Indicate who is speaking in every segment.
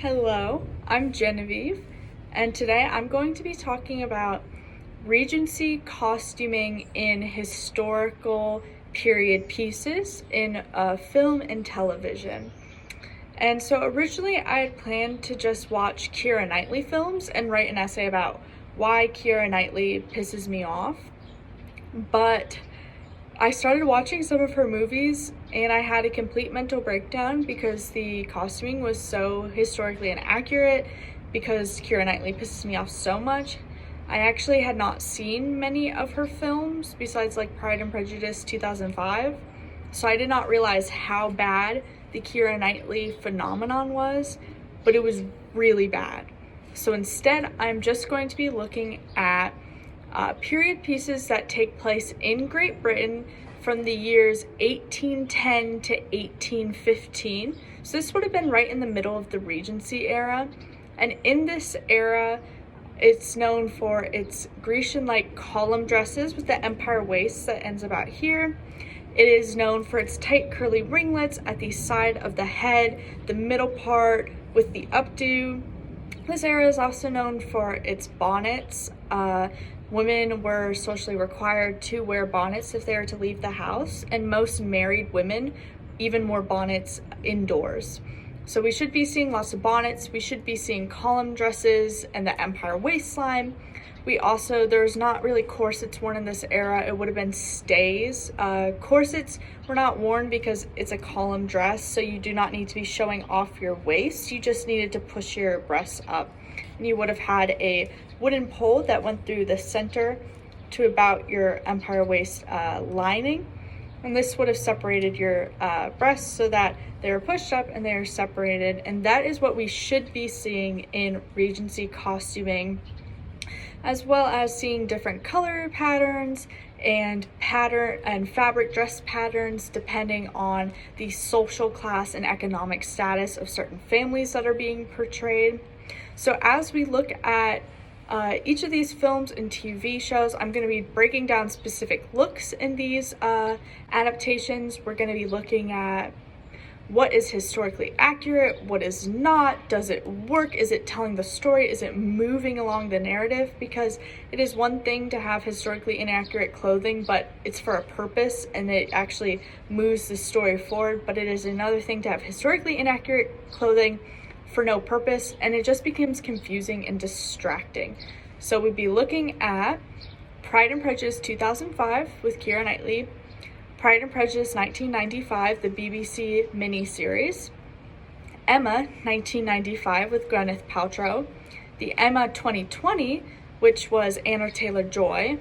Speaker 1: Hello, I'm Genevieve, and today I'm going to be talking about Regency costuming in historical period pieces in film and television. And so originally I had planned to just watch Keira Knightley films and write an essay about why Keira Knightley pisses me off, but I started watching some of her movies and I had a complete mental breakdown because the costuming was so historically inaccurate, because Keira Knightley pisses me off so much. I actually had not seen many of her films besides like Pride and Prejudice 2005, so I did not realize how bad the Keira Knightley phenomenon was, but it was really bad. So instead, I'm just going to be looking at period pieces that take place in Great Britain from the years 1810 to 1815. So this would have been right in the middle of the Regency era. And in this era, it's known for its Grecian-like column dresses with the empire waist that ends about here. It is known for its tight curly ringlets at the side of the head, the middle part with the updo. This era is also known for its bonnets. Women were socially required to wear bonnets if they were to leave the house, and most married women even wore bonnets indoors. So we should be seeing lots of bonnets, we should be seeing column dresses and the empire waistline. There's not really corsets worn in this era, it would have been stays. Corsets were not worn because it's a column dress, so you do not need to be showing off your waist, you just needed to push your breasts up. And you would have had a wooden pole that went through the center to about your empire waist lining, and this would have separated your breasts so that they were pushed up and they are separated. And that is what we should be seeing in Regency costuming, as well as seeing different color patterns and fabric dress patterns depending on the social class and economic status of certain families that are being portrayed. So as we look at each of these films and TV shows, I'm going to be breaking down specific looks in these adaptations. We're going to be looking at what is historically accurate, what is not, does it work, is it telling the story, is it moving along the narrative? Because it is one thing to have historically inaccurate clothing, but it's for a purpose and it actually moves the story forward. But it is another thing to have historically inaccurate clothing for no purpose, and it just becomes confusing and distracting. So we'd be looking at Pride and Prejudice 2005 with Keira Knightley, Pride and Prejudice 1995, the BBC miniseries, Emma 1995 with Gwyneth Paltrow, the Emma 2020, which was Anna Taylor-Joy,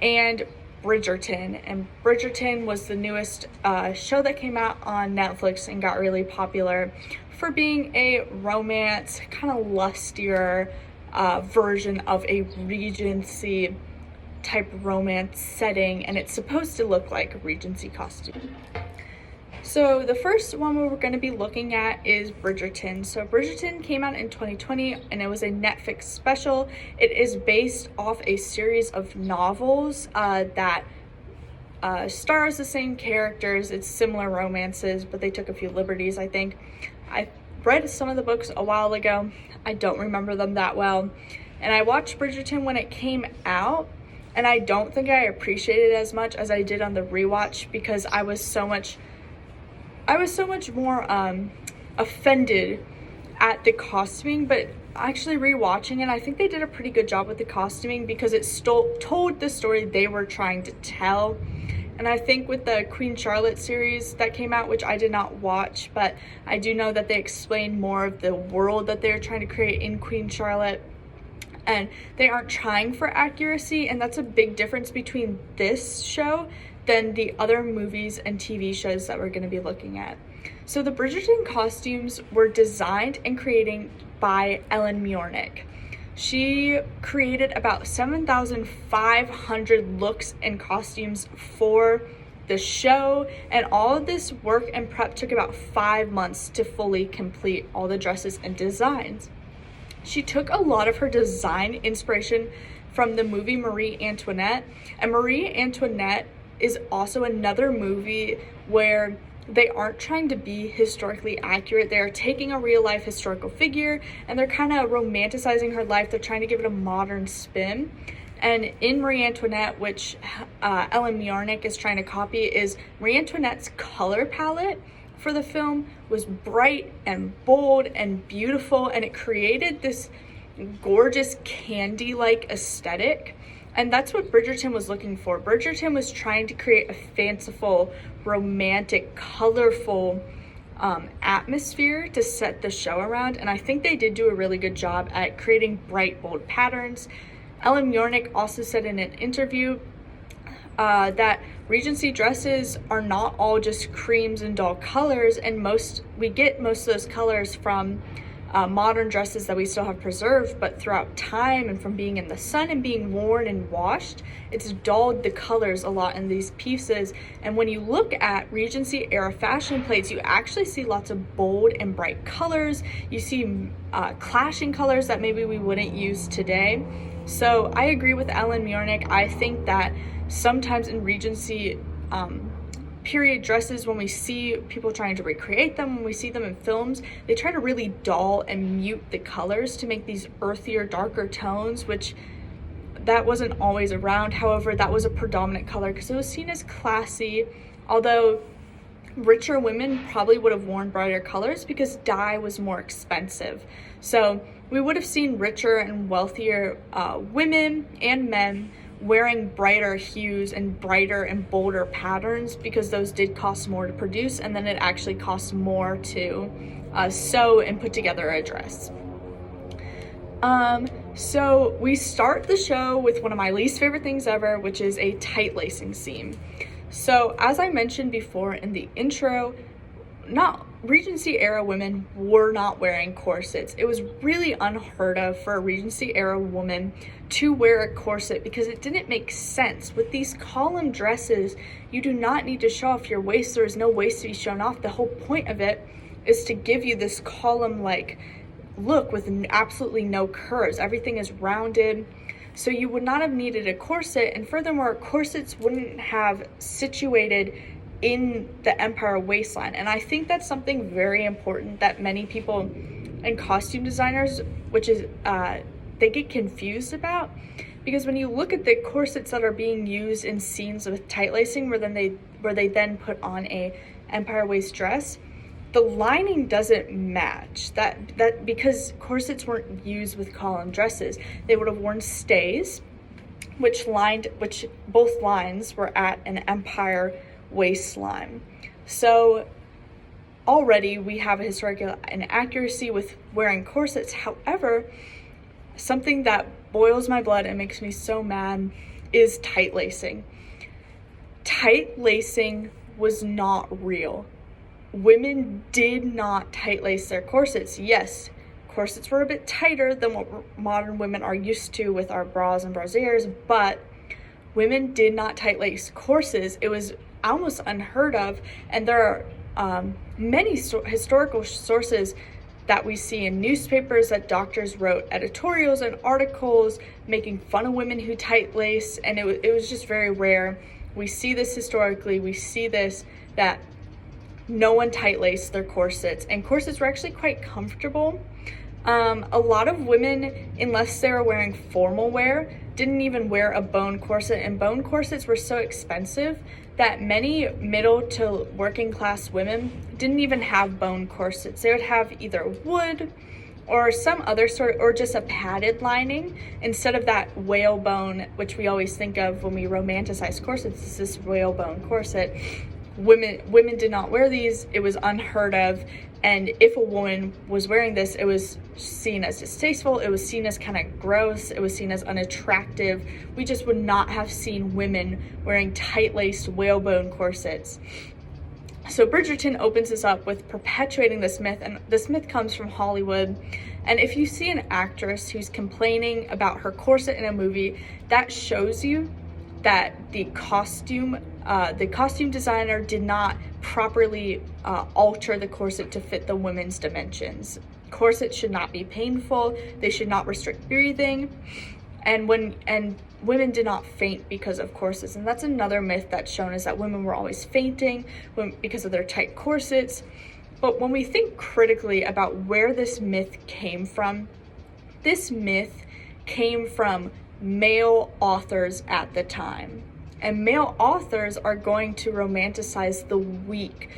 Speaker 1: and Bridgerton. And Bridgerton was the newest show that came out on Netflix and got really popular for being a romance, kind of lustier version of a Regency type romance setting, and it's supposed to look like a Regency costume. So the first one we're going to be looking at is Bridgerton. So Bridgerton came out in 2020 and it was a Netflix special. It is based off a series of novels that stars the same characters. It's similar romances, but they took a few liberties, I think. I read some of the books a while ago. I don't remember them that well. And I watched Bridgerton when it came out, and I don't think I appreciated it as much as I did on the rewatch, because I was so much more offended at the costuming. But actually rewatching it, I think they did a pretty good job with the costuming because it told the story they were trying to tell. And I think with the Queen Charlotte series that came out, which I did not watch, but I do know that they explained more of the world that they're trying to create in Queen Charlotte, and they aren't trying for accuracy, and that's a big difference between this show than the other movies and TV shows that we're going to be looking at. So the Bridgerton costumes were designed and created by Ellen Muirnick. She created about 7,500 looks and costumes for the show, and all of this work and prep took about 5 months to fully complete all the dresses and designs. She took a lot of her design inspiration from the movie Marie Antoinette, and Marie Antoinette is also another movie where they aren't trying to be historically accurate. They're taking a real life historical figure and they're kind of romanticizing her life. They're trying to give it a modern spin. And in Marie Antoinette, which Ellen Myornik is trying to copy, is Marie Antoinette's color palette for the film was bright and bold and beautiful, and it created this gorgeous candy-like aesthetic. And that's what Bridgerton was looking for. Bridgerton was trying to create a fanciful, romantic, colorful atmosphere to set the show around, and I think they did do a really good job at creating bright, bold patterns. Ellen Myornik also said in an interview that Regency dresses are not all just creams and dull colors, and we get most of those colors from modern dresses that we still have preserved, but throughout time and from being in the sun and being worn and washed, it's dulled the colors a lot in these pieces. And when you look at Regency era fashion plates, you actually see lots of bold and bright colors. You see clashing colors that maybe we wouldn't use today. So I agree with Ellen Myornik. I think that sometimes in Regency period dresses, when we see people trying to recreate them, when we see them in films, they try to really dull and mute the colors to make these earthier, darker tones, which that wasn't always around. However, that was a predominant color because it was seen as classy, although richer women probably would have worn brighter colors because dye was more expensive. So we would have seen richer and wealthier women and men wearing brighter hues and brighter and bolder patterns because those did cost more to produce, and then it actually costs more to sew and put together a dress. So we start the show with one of my least favorite things ever, which is a tight lacing scene. So as I mentioned before in the intro, Regency era women were not wearing corsets. It was really unheard of for a Regency era woman to wear a corset because it didn't make sense. With these column dresses, you do not need to show off your waist. There is no waist to be shown off. The whole point of it is to give you this column-like look with absolutely no curves. Everything is rounded. So you would not have needed a corset, and furthermore, corsets wouldn't have situated in the empire waistline. And I think that's something very important that many people and costume designers, which is they get confused about, because when you look at the corsets that are being used in scenes with tight lacing where they then put on a empire waist dress, the lining doesn't match that because corsets weren't used with column dresses. They would have worn stays which both lines were at an empire waistline. So already we have a historical inaccuracy with wearing corsets. However, something that boils my blood and makes me so mad is tight lacing. Tight lacing was not real. Women did not tight lace their corsets. Yes, corsets were a bit tighter than what modern women are used to with our bras and brassieres, but women did not tight lace corsets. It was almost unheard of, and there are many historical sources that we see in newspapers that doctors wrote editorials and articles making fun of women who tight lace, and it was just very rare. We see this historically. We see this, that no one tight laced their corsets, and corsets were actually quite comfortable. A lot of women, unless they were wearing formal wear, didn't even wear a bone corset, and bone corsets were so expensive that many middle to working class women didn't even have bone corsets. They would have either wood or some other sort, or just a padded lining instead of that whalebone, which we always think of when we romanticize corsets. It's this whalebone corset. Women did not wear these. It was unheard of, and if a woman was wearing this, it was seen as distasteful. It was seen as kind of gross. It was seen as unattractive. We just would not have seen women wearing tight-laced whalebone corsets. So Bridgerton opens this up with perpetuating this myth, and this myth comes from Hollywood. And if you see an actress who's complaining about her corset in a movie, that shows you that the costume designer did not properly alter the corset to fit the women's dimensions. Corsets should not be painful. They should not restrict breathing. and women did not faint because of corsets. And that's another myth that's shown, is that women were always fainting because of their tight corsets. But when we think critically about where this myth came from, this myth came from male authors at the time. And male authors are going to romanticize the weak,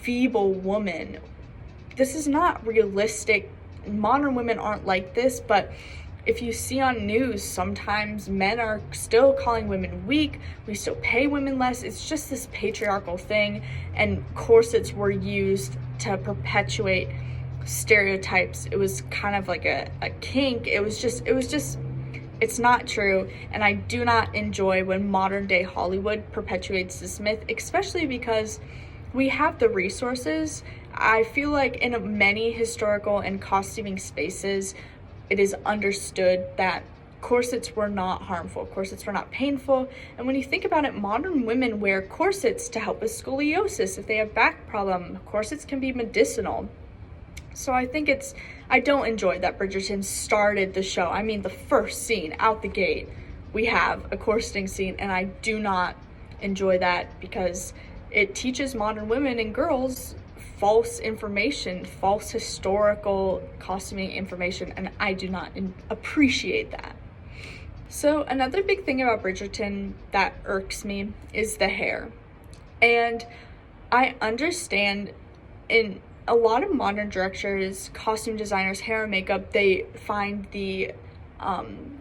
Speaker 1: feeble woman. This is not realistic. Modern women aren't like this, but if you see on news, sometimes men are still calling women weak. We still pay women less. It's just this patriarchal thing, and corsets were used to perpetuate stereotypes. It was kind of like a kink. It was just, it's not true. And I do not enjoy when modern day Hollywood perpetuates this myth, especially because we have the resources. I feel like in many historical and costuming spaces, it is understood that corsets were not harmful. Corsets were not painful. And when you think about it, modern women wear corsets to help with scoliosis. If they have back problem, corsets can be medicinal. So I don't enjoy that Bridgerton started the show. I mean, the first scene out the gate, we have a corseting scene, and I do not enjoy that because it teaches modern women and girls false information, false historical costuming information, and I do not appreciate that. So another big thing about Bridgerton that irks me is the hair. And I understand in a lot of modern directors, costume designers, hair and makeup, they find the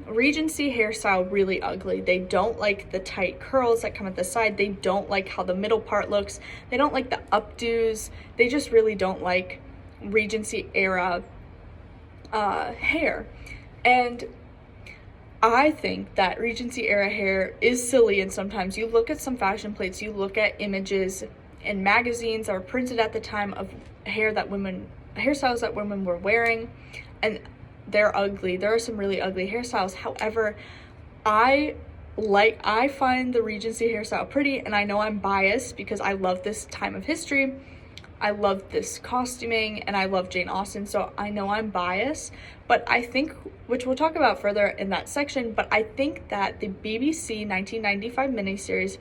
Speaker 1: Regency hairstyle really ugly. They don't like the tight curls that come at the side. They don't like how the middle part looks. They don't like the updos. They just really don't like Regency era hair. And I think that Regency era hair is silly, and sometimes you look at some fashion plates, you look at images in magazines that were printed at the time of hairstyles that women were wearing, and they're ugly. There are some really ugly hairstyles. However, I find the Regency hairstyle pretty, and I know I'm biased because I love this time of history. I love this costuming, and I love Jane Austen, so I know I'm biased. But I think, which we'll talk about further in that section, but I think that the BBC 1995 miniseries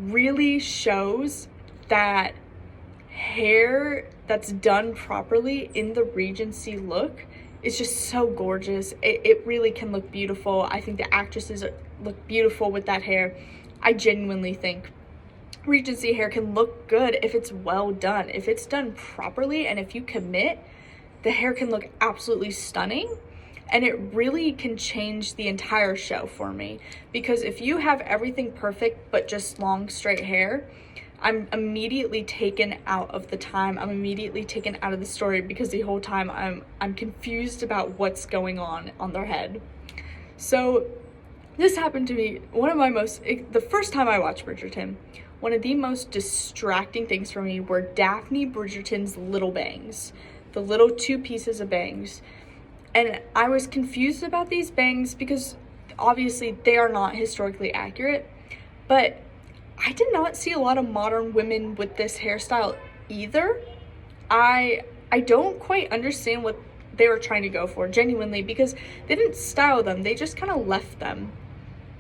Speaker 1: really shows that hair that's done properly in the Regency look is just so gorgeous. It really can look beautiful. I think the actresses look beautiful with that hair. I genuinely think Regency hair can look good if it's well done. If it's done properly and if you commit, the hair can look absolutely stunning, and it really can change the entire show for me. Because if you have everything perfect but just long straight hair, I'm immediately taken out of the time. I'm immediately taken out of the story because the whole time I'm confused about what's going on their head. So this happened to me. The first time I watched Bridgerton, one of the most distracting things for me were Daphne Bridgerton's little bangs, the little 2 pieces of bangs. And I was confused about these bangs because obviously they are not historically accurate, but I did not see a lot of modern women with this hairstyle either. I don't quite understand what they were trying to go for, genuinely, because they didn't style them, they just kind of left them.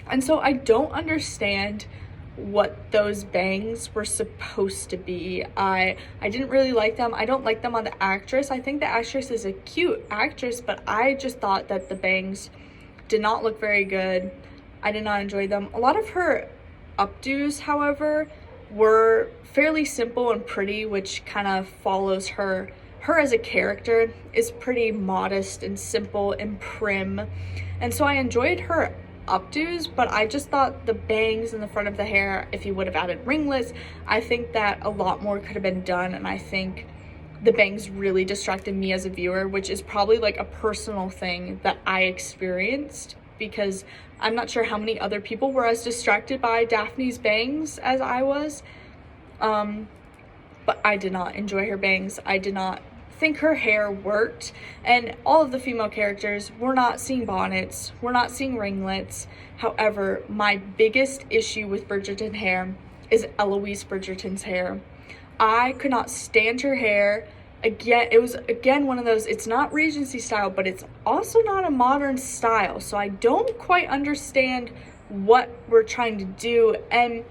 Speaker 1: And so I don't understand what those bangs were supposed to be. I didn't really like them. I don't like them on the actress. I think the actress is a cute actress, but I just thought that the bangs did not look very good. I did not enjoy them. A lot of her updos, however, were fairly simple and pretty, which kind of follows her as a character is pretty modest and simple and prim. And so I enjoyed her updos, but I just thought the bangs in the front of the hair, if you would have added ringlets, I think that a lot more could have been done. And I think the bangs really distracted me as a viewer, which is probably like a personal thing that I experienced, because I'm not sure how many other people were as distracted by Daphne's bangs as I was. But I did not enjoy her bangs. I did not think her hair worked. And all of the female characters, we're not seeing bonnets, we're not seeing ringlets. However, my biggest issue with Bridgerton hair is Eloise Bridgerton's hair. I could not stand her hair again, it was again one of those, it's not Regency style, but it's also not a modern style. So I don't quite understand what we're trying to do. And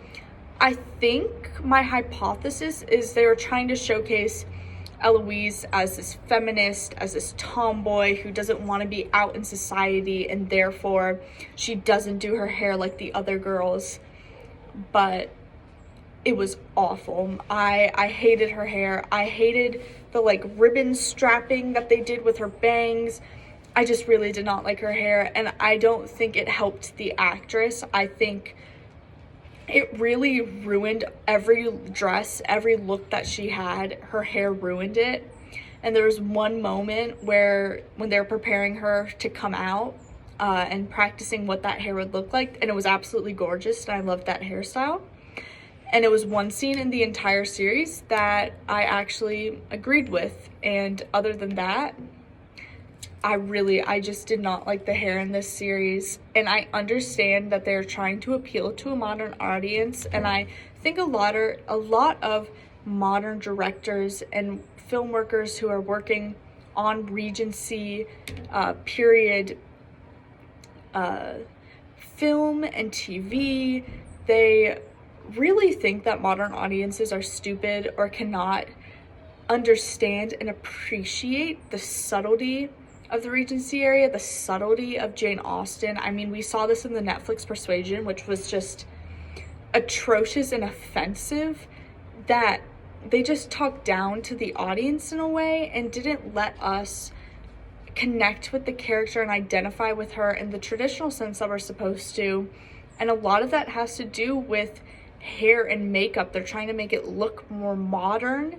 Speaker 1: I think my hypothesis is they were trying to showcase Eloise as this feminist, as this tomboy who doesn't want to be out in society, and therefore she doesn't do her hair like the other girls. But it was awful. I hated her hair. I hated the like ribbon strapping that they did with her bangs. I just really did not like her hair, and I don't think it helped the actress. I think it really ruined every dress, every look that she had. Her hair ruined it. And there was one moment where when they were preparing her to come out and practicing what that hair would look like, and it was absolutely gorgeous, and I loved that hairstyle. And it was one scene in the entire series that I actually agreed with. And other than that, I just did not like the hair in this series. And I understand that they're trying to appeal to a modern audience. And I think a lot of modern directors and film workers who are working on Regency period film and TV, they really think that modern audiences are stupid or cannot understand and appreciate the subtlety of the Regency area, the subtlety of Jane Austen. I mean, we saw this in the Netflix Persuasion, which was just atrocious and offensive, that they just talked down to the audience in a way and didn't let us connect with the character and identify with her in the traditional sense that we're supposed to. And a lot of that has to do with hair and makeup. They're trying to make it look more modern,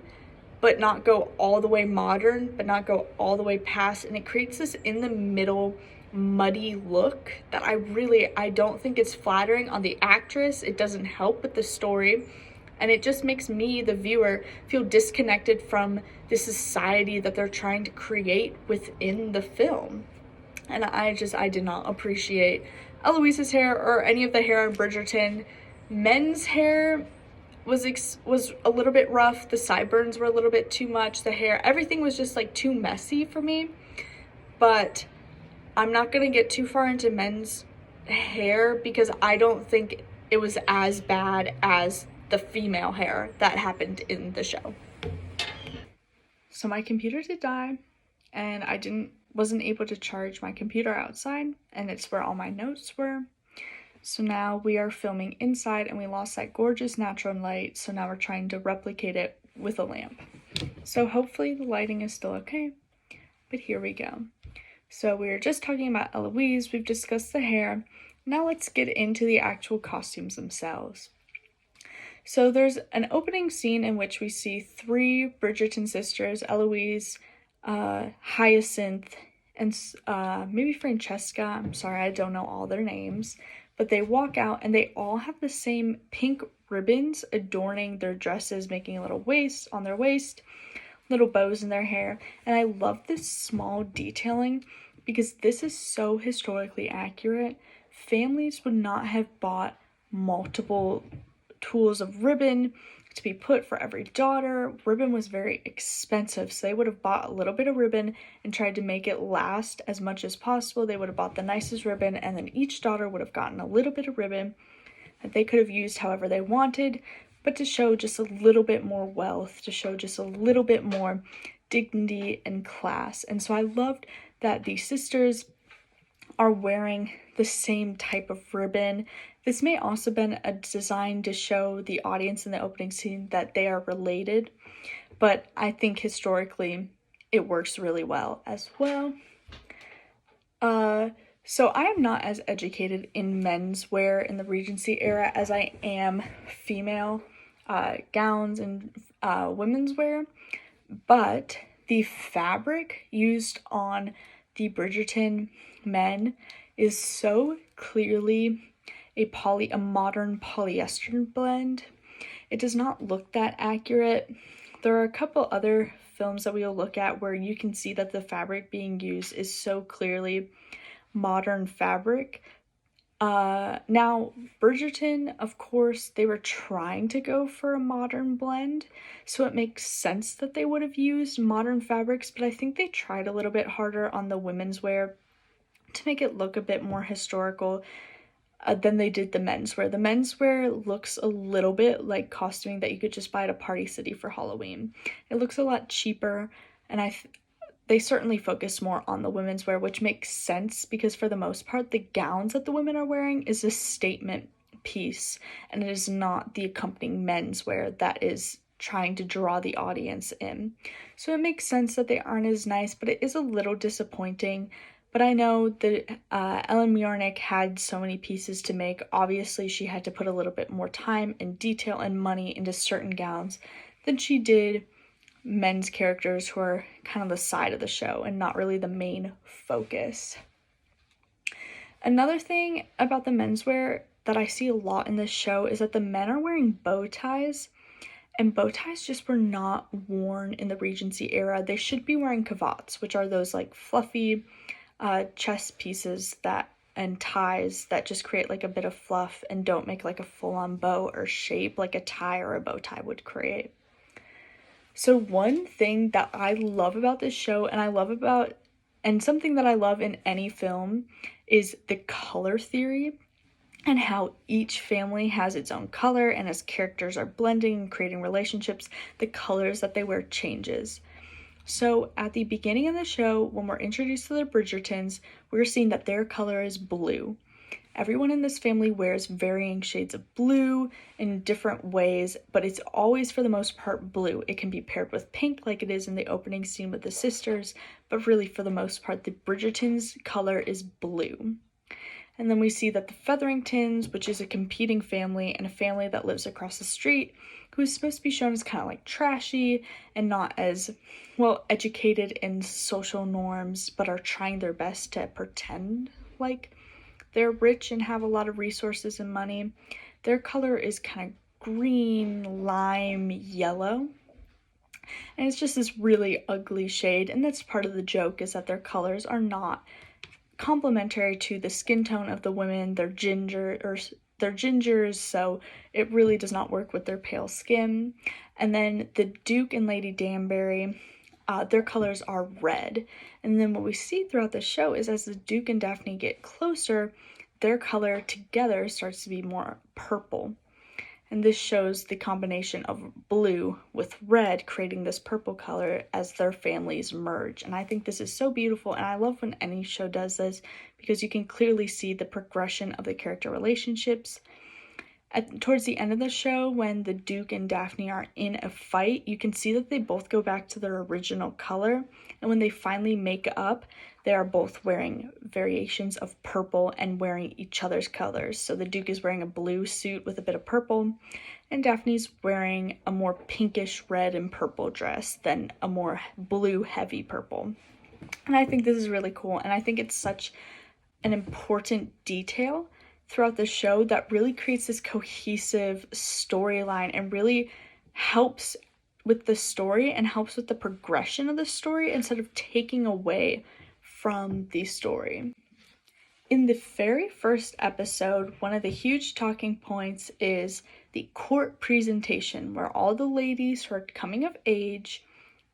Speaker 1: but not go all the way modern, but not go all the way past. And it creates this in the middle muddy look that I don't think it's flattering on the actress. It doesn't help with the story. And it just makes me, the viewer, feel disconnected from the society that they're trying to create within the film. And I did not appreciate Eloise's hair or any of the hair on Bridgerton. Men's hair was a little bit rough. The sideburns were a little bit too much. The hair, everything was just like too messy for me. But I'm not gonna get too far into men's hair because I don't think it was as bad as the female hair that happened in the show. So my computer did die, and I wasn't able to charge my computer outside, and it's where all my notes were. So now we are filming inside, and we lost that gorgeous natural light, so now we're trying to replicate it with a lamp. So hopefully the lighting is still okay, but here we go. So we were just talking about Eloise, we've discussed the hair. Now let's get into the actual costumes themselves. So there's an opening scene in which we see three Bridgerton sisters, Eloise, Hyacinth, and maybe Francesca. I'm sorry, I don't know all their names. But they walk out and they all have the same pink ribbons adorning their dresses, making a little waist on their waist, little bows in their hair. And I love this small detailing because this is so historically accurate. Families would not have bought multiple tools of ribbon to be put for every daughter. Ribbon was very expensive, so they would have bought a little bit of ribbon and tried to make it last as much as possible. They would have bought the nicest ribbon, and then each daughter would have gotten a little bit of ribbon that they could have used however they wanted, but to show just a little bit more wealth, to show just a little bit more dignity and class. And so I loved that the sisters are wearing the same type of ribbon. This may also been a design to show the audience in the opening scene that they are related, but I think historically it works really well as well. So I am not as educated in menswear in the Regency era as I am female gowns and women's wear, but the fabric used on the Bridgerton men is so clearly a modern polyester blend. It does not look that accurate. There are a couple other films that we will look at where you can see that the fabric being used is so clearly modern fabric, Now, Bridgerton, of course, they were trying to go for a modern blend, so it makes sense that they would have used modern fabrics, but I think they tried a little bit harder on the women's wear to make it look a bit more historical than they did the menswear. The menswear looks a little bit like costuming that you could just buy at a Party City for Halloween. It looks a lot cheaper, and they certainly focus more on the women's wear, which makes sense because for the most part, the gowns that the women are wearing is a statement piece, and it is not the accompanying menswear that is trying to draw the audience in. So it makes sense that they aren't as nice, but it is a little disappointing. But I know that Ellen Mjornik had so many pieces to make. Obviously, she had to put a little bit more time and detail and money into certain gowns than she did men's characters who are kind of the side of the show and not really the main focus. Another thing about the menswear that I see a lot in this show is that the men are wearing bow ties, and bow ties just were not worn in the Regency era. They should be wearing cravats, which are those like fluffy chest pieces that and ties that just create like a bit of fluff and don't make like a full-on bow or shape like a tie or a bow tie would create. So one thing that I love about this show and something that I love in any film is the color theory and how each family has its own color, and as characters are blending and creating relationships, the colors that they wear changes. So at the beginning of the show, when we're introduced to the Bridgertons, we're seeing that their color is blue. Everyone in this family wears varying shades of blue in different ways, but it's always for the most part blue. It can be paired with pink like it is in the opening scene with the sisters, but really for the most part the Bridgertons' color is blue. And then we see that the Featheringtons, which is a competing family and a family that lives across the street, who's supposed to be shown as kind of like trashy and not as well educated in social norms, but are trying their best to pretend like they're rich and have a lot of resources and money. Their color is kind of green, lime, yellow. And it's just this really ugly shade, and that's part of the joke, is that their colors are not complementary to the skin tone of the women. They're gingers, so it really does not work with their pale skin. And then the Duke and Lady Danbury, their colors are red. And then what we see throughout the show is as the Duke and Daphne get closer, their color together starts to be more purple. And this shows the combination of blue with red creating this purple color as their families merge. And I think this is so beautiful, and I love when any show does this because you can clearly see the progression of the character relationships. Towards the end of the show, when the Duke and Daphne are in a fight, you can see that they both go back to their original color, and when they finally make up, they are both wearing variations of purple and wearing each other's colors. So the Duke is wearing a blue suit with a bit of purple, and Daphne's wearing a more pinkish red and purple dress than a more blue heavy purple. And I think this is really cool, and I think it's such an important detail throughout the show that really creates this cohesive storyline and really helps with the story and helps with the progression of the story instead of taking away from the story. In the very first episode, one of the huge talking points is the court presentation, where all the ladies who are coming of age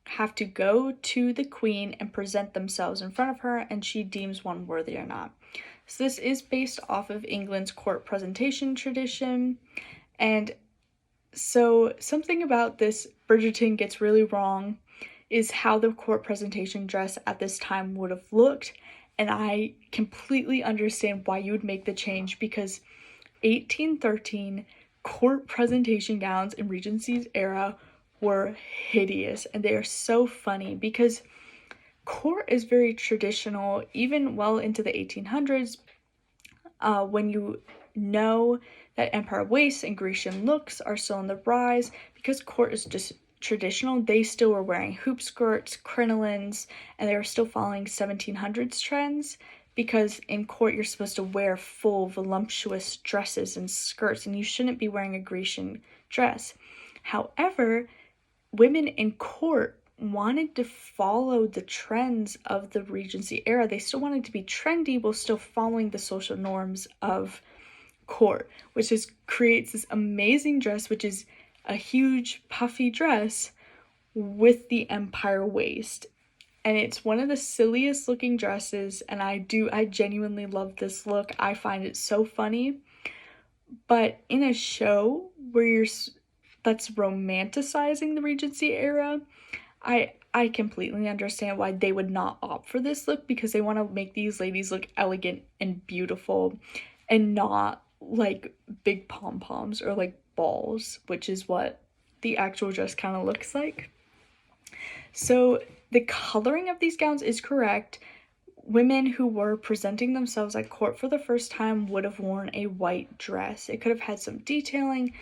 Speaker 1: have to go to the queen and present themselves in front of her, and she deems one worthy or not. So this is based off of England's court presentation tradition, and so something about this Bridgerton gets really wrong is how the court presentation dress at this time would have looked, and I completely understand why you would make the change, because 1813 court presentation gowns in Regency's era were hideous, and they are so funny because court is very traditional, even well into the 1800s, when you know that empire waists and Grecian looks are still on the rise. Because court is just traditional, they still were wearing hoop skirts, crinolines, and they were still following 1700s trends, because in court you're supposed to wear full voluptuous dresses and skirts, and you shouldn't be wearing a Grecian dress. However, women in court wanted to follow the trends of the Regency era. They still wanted to be trendy while still following the social norms of court, which creates this amazing dress, which is a huge puffy dress with the empire waist. And it's one of the silliest looking dresses, and I genuinely love this look. I find it so funny. But in a show where that's romanticizing the Regency era, I completely understand why they would not opt for this look, because they want to make these ladies look elegant and beautiful and not like big pom-poms or like balls, which is what the actual dress kind of looks like. So the coloring of these gowns is correct. Women who were presenting themselves at court for the first time would have worn a white dress. It could have had some detailing,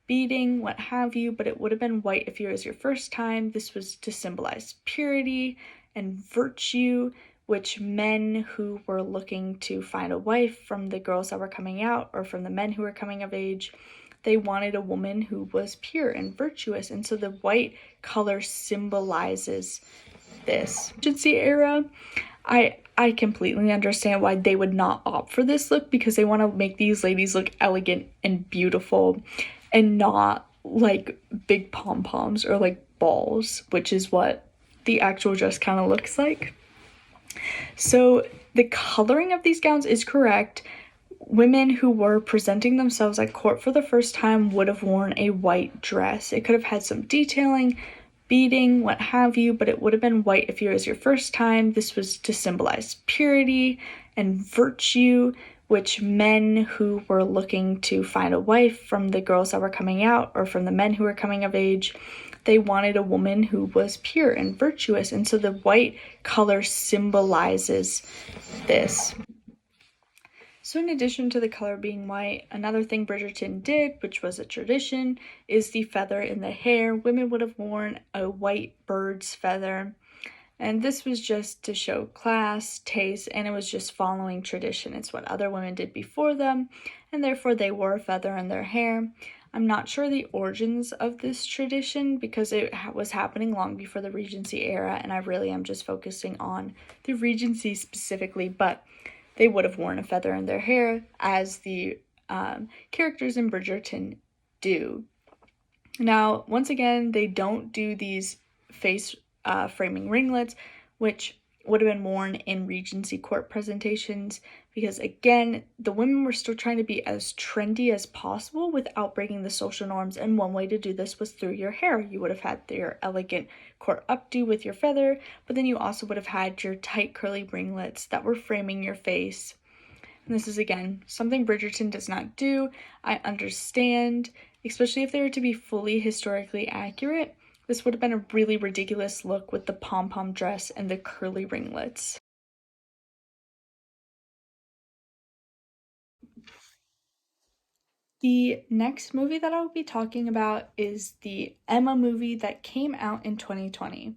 Speaker 1: beading, what have you, but it would have been white if it was your first time. This was to symbolize purity and virtue, which men who were looking to find a wife from the girls that were coming out or from the men who were coming of age, they wanted a woman who was pure and virtuous. And so the white color symbolizes this. Regency era, I completely understand why they would not opt for this look, because they want to make these ladies look elegant and beautiful and not like big pom-poms or like balls, which is what the actual dress kind of looks like. So the coloring of these gowns is correct. Women who were presenting themselves at court for the first time would have worn a white dress. It could have had some detailing, beading, what have you, but it would have been white if it was your first time. This was to symbolize purity and virtue, which men who were looking to find a wife from the girls that were coming out or from the men who were coming of age, they wanted a woman who was pure and virtuous. And so the white color symbolizes this. So in addition to the color being white, another thing Bridgerton did, which was a tradition, is the feather in the hair. Women would have worn a white bird's feather, and this was just to show class, taste, and it was just following tradition. It's what other women did before them, and therefore they wore a feather in their hair. I'm not sure the origins of this tradition, because it was happening long before the Regency era, and I really am just focusing on the Regency specifically, but they would have worn a feather in their hair, as the characters in Bridgerton do. Now, once again, they don't do these face framing ringlets, which would have been worn in Regency court presentations, because again, the women were still trying to be as trendy as possible without breaking the social norms, and one way to do this was through your hair. You would have had your elegant court updo with your feather, but then you also would have had your tight curly ringlets that were framing your face. And this is, again, something Bridgerton does not do. I understand, especially if they were to be fully historically accurate. This would have been a really ridiculous look with the pom-pom dress and the curly ringlets. The next movie that I will be talking about is the Emma movie that came out in 2020.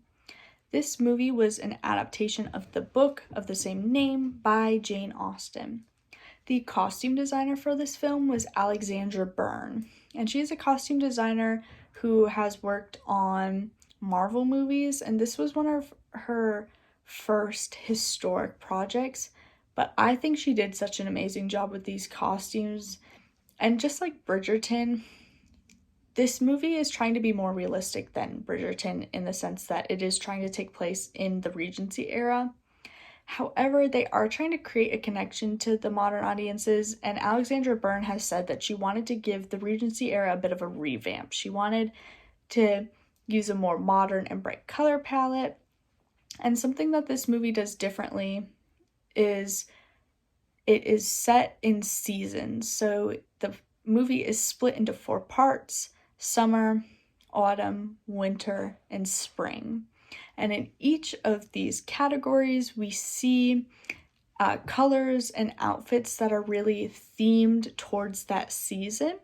Speaker 1: This movie was an adaptation of the book of the same name by Jane Austen. The costume designer for this film was Alexandra Byrne, and she is a costume designer who has worked on Marvel movies, and this was one of her first historic projects, but I think she did such an amazing job with these costumes. And just like Bridgerton, this movie is trying to be more realistic than Bridgerton, in the sense that it is trying to take place in the Regency era. However, they are trying to create a connection to the modern audiences, and Alexandra Byrne has said that she wanted to give the Regency era a bit of a revamp. She wanted to use a more modern and bright color palette, and something that this movie does differently is it is set in seasons. So the movie is split into 4 parts: summer, autumn, winter, and spring. And in each of these categories, we see colors and outfits that are really themed towards that season,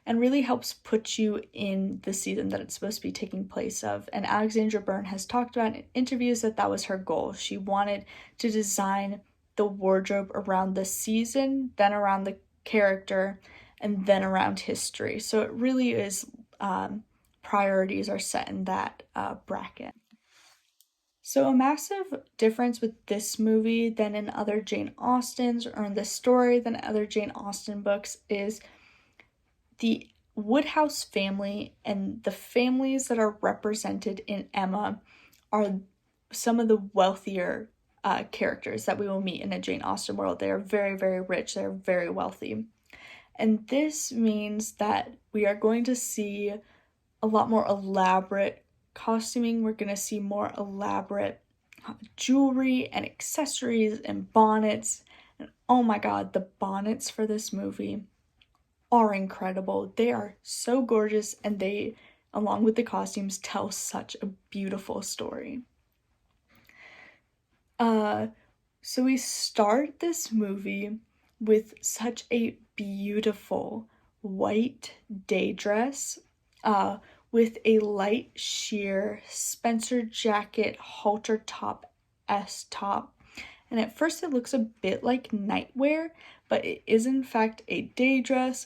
Speaker 1: and really helps put you in the season that it's supposed to be taking place of. And Alexandra Byrne has talked about in interviews that that was her goal. She wanted to design the wardrobe around the season, then around the character, and then around history. So it really is, priorities are set in that bracket. So, a massive difference with this movie than in other Jane Austens or in this story than other Jane Austen books is the Woodhouse family and the families that are represented in Emma are some of the wealthier characters that we will meet in a Jane Austen world. They are very, very rich, they're very wealthy. And this means that we are going to see a lot more elaborate costuming. We're going to see more elaborate jewelry and accessories and bonnets. And oh my god, the bonnets for this movie are incredible. They are so gorgeous and they, along with the costumes, tell such a beautiful story. Uh, so we start this movie with such a beautiful white day dress, with a light sheer Spencer jacket halter top S top. And at first it looks a bit like nightwear, but it is in fact a day dress.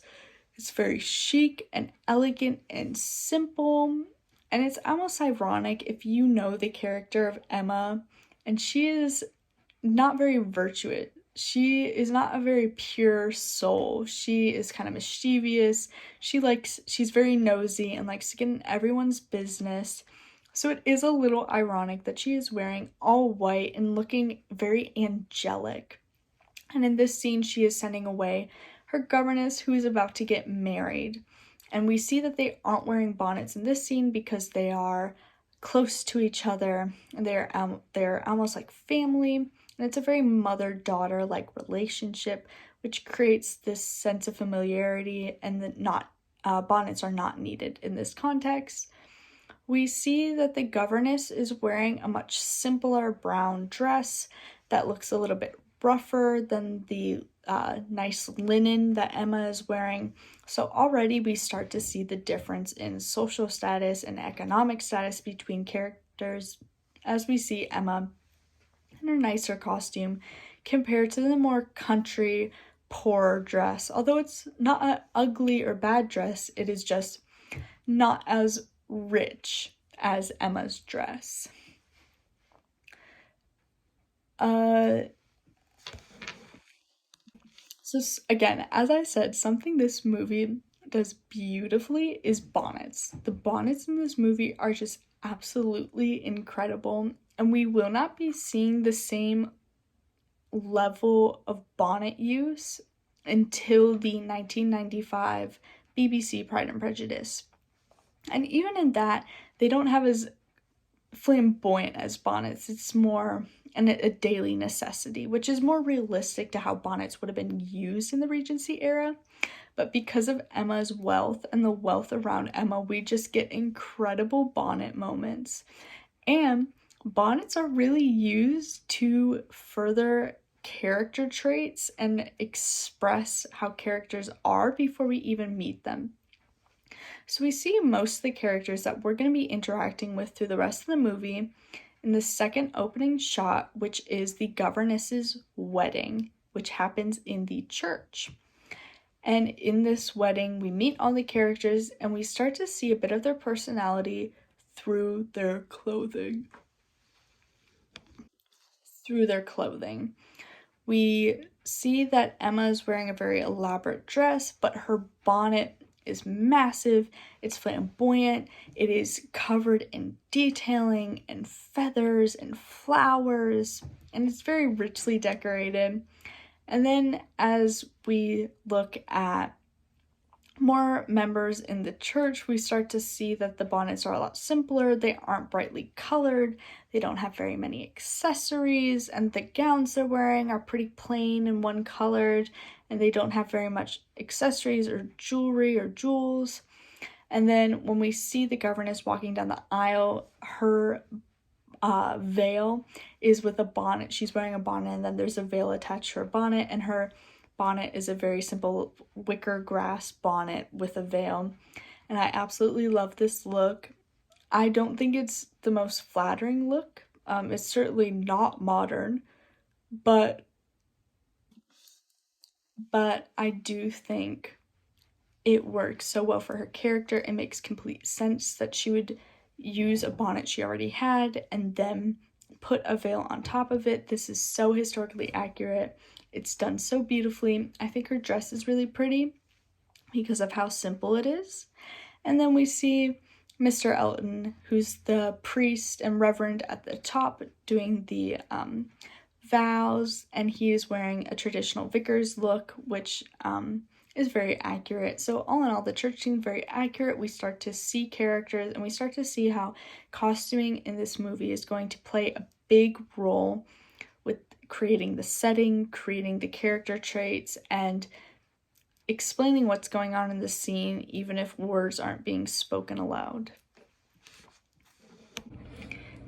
Speaker 1: It's very chic and elegant and simple. And it's almost ironic if you know the character of Emma, and she is not very virtuous. She is not a very pure soul. She is kind of mischievous. She's very nosy and likes to get in everyone's business. So it is a little ironic that she is wearing all white and looking very angelic. And in this scene, she is sending away her governess who is about to get married. And we see that they aren't wearing bonnets in this scene because they are close to each other and they're almost like family. And it's a very mother-daughter like relationship, which creates this sense of familiarity, and that not bonnets are not needed in this context. We see that the governess is wearing a much simpler brown dress that looks a little bit rougher than the nice linen that Emma is wearing. So already we start to see the difference in social status and economic status between characters as we see Emma in her nicer costume compared to the more country, poorer dress. Although it's not an ugly or bad dress, it is just not as rich as Emma's dress. So again, as I said, something this movie does beautifully is bonnets. The bonnets in this movie are just absolutely incredible, and we will not be seeing the same level of bonnet use until the 1995 BBC Pride and Prejudice. And even in that, they don't have as flamboyant as bonnets. It's more a daily necessity, which is more realistic to how bonnets would have been used in the Regency era. But because of Emma's wealth and the wealth around Emma, we just get incredible bonnet moments. And bonnets are really used to further character traits and express how characters are before we even meet them. So we see most of the characters that we're going to be interacting with through the rest of the movie in the second opening shot, which is the governess's wedding, which happens in the church. And in this wedding, we meet all the characters and we start to see a bit of their personality through their clothing. We see that Emma is wearing a very elaborate dress, but her bonnet is massive, it's flamboyant, it is covered in detailing and feathers and flowers, and it's very richly decorated. And then as we look at more members in the church, we start to see that the bonnets are a lot simpler. They aren't brightly colored, they don't have very many accessories, and the gowns they're wearing are pretty plain and one colored, and they don't have very much accessories or jewelry or jewels. And then when we see the governess walking down the aisle, her veil is with a bonnet. She's wearing a bonnet, and then there's a veil attached to her bonnet, and her bonnet is a very simple wicker grass bonnet with a veil. And I absolutely love this look. I don't think it's the most flattering look. It's certainly not modern, but I do think it works so well for her character. It makes complete sense that she would use a bonnet she already had and then put a veil on top of it. This is so historically accurate. It's done so beautifully. I think her dress is really pretty because of how simple it is. And then we see Mr. Elton, who's the priest and reverend at the top, doing the vows, and he is wearing a traditional vicar's look, which is very accurate. So all in all, the church seemed very accurate. We start to see characters, and we start to see how costuming in this movie is going to play a big role with creating the setting, creating the character traits, and explaining what's going on in the scene, even if words aren't being spoken aloud.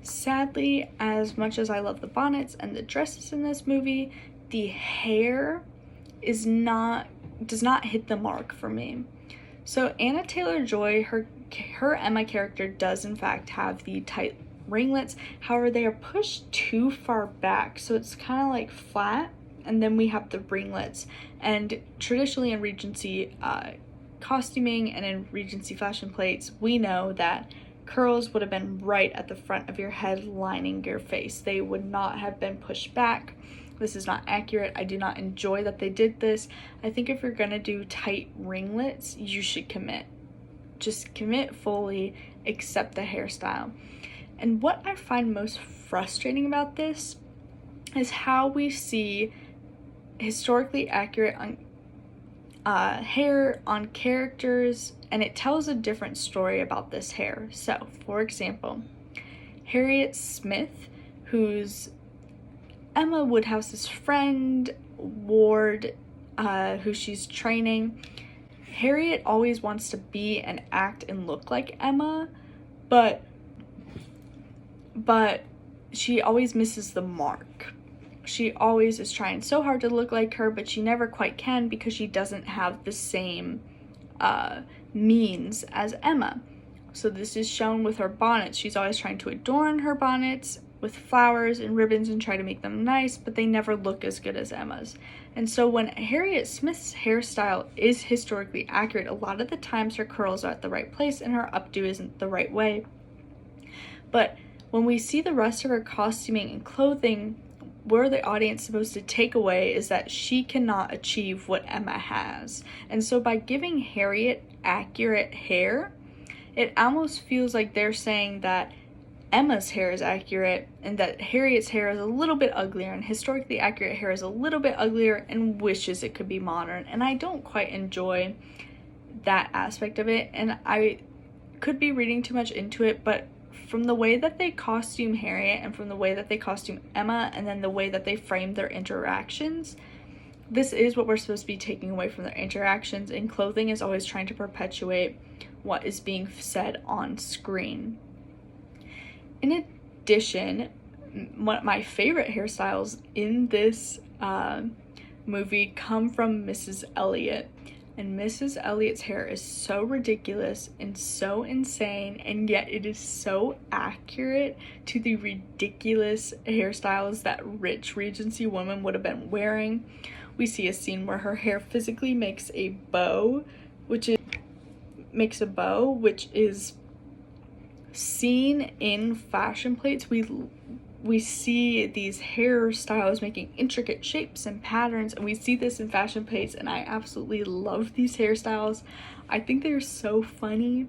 Speaker 1: Sadly, as much as I love the bonnets and the dresses in this movie, the hair does not hit the mark for me. So Anna Taylor-Joy, her Emma character does in fact have the tight ringlets. However, they are pushed too far back, so it's kind of like flat, and then we have the ringlets. And traditionally in Regency costuming and in Regency fashion plates, we know that curls would have been right at the front of your head, lining your face. They would not have been pushed back. This is not accurate. I do not enjoy that they did this. I think if you're gonna do tight ringlets, you should commit. Just commit fully, accept the hairstyle. And what I find most frustrating about this is how we see historically accurate hair on characters, and it tells a different story about this hair. So, for example, Harriet Smith, who's Emma Woodhouse's friend, ward, who she's training. Harriet always wants to be and act and look like Emma, but she always misses the mark. She always is trying so hard to look like her, but she never quite can because she doesn't have the same means as Emma. So this is shown with her bonnets. She's always trying to adorn her bonnets with flowers and ribbons and try to make them nice, but they never look as good as Emma's. And so when Harriet Smith's hairstyle is historically accurate, a lot of the times her curls are at the right place and her updo isn't the right way. But when we see the rest of her costuming and clothing, where the audience is supposed to take away is that she cannot achieve what Emma has. And so by giving Harriet accurate hair, it almost feels like they're saying that Emma's hair is accurate and that Harriet's hair is a little bit uglier, and historically accurate hair is a little bit uglier and wishes it could be modern. And I don't quite enjoy that aspect of it, and I could be reading too much into it, but from the way that they costume Harriet and from the way that they costume Emma and then the way that they frame their interactions, this is what we're supposed to be taking away from their interactions, and clothing is always trying to perpetuate what is being said on screen. In addition, one of my favorite hairstyles in this movie come from Mrs. Elliot. And Mrs. Elliot's hair is so ridiculous and so insane, and yet it is so accurate to the ridiculous hairstyles that rich Regency women would have been wearing. We see a scene where her hair physically makes a bow, which is seen in fashion plates. We see these hairstyles making intricate shapes and patterns, and we see this in fashion plates, and I absolutely love these hairstyles. I think they're so funny,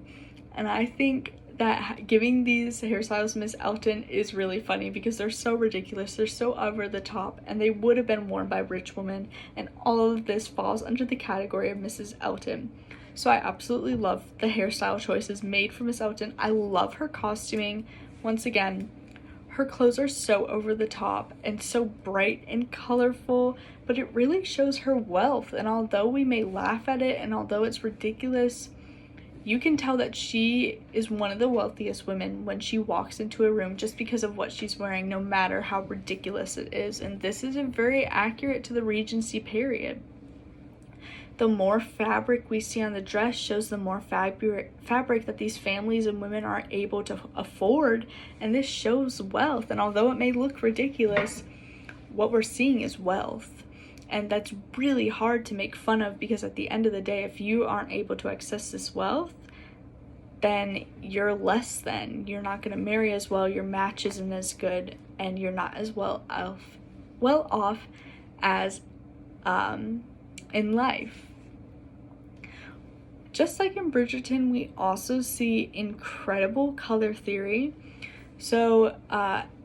Speaker 1: and I think that giving these hairstyles to Miss Elton is really funny because they're so ridiculous, they're so over the top, and they would have been worn by rich women, and all of this falls under the category of Mrs. Elton. So I absolutely love the hairstyle choices made for Miss Elton. I love her costuming. Once again, her clothes are so over the top and so bright and colorful, but it really shows her wealth. And although we may laugh at it and although it's ridiculous, you can tell that she is one of the wealthiest women when she walks into a room just because of what she's wearing, no matter how ridiculous it is. And this is very accurate to the Regency period. The more fabric we see on the dress shows the more fabric that these families and women are able to afford, and this shows wealth. And although it may look ridiculous, what we're seeing is wealth, and that's really hard to make fun of, because at the end of the day, if you aren't able to access this wealth, then you're less than. You're not going to marry as well, your match isn't as good, and you're not as well off as in life. Just like in Bridgerton, we also see incredible color theory. So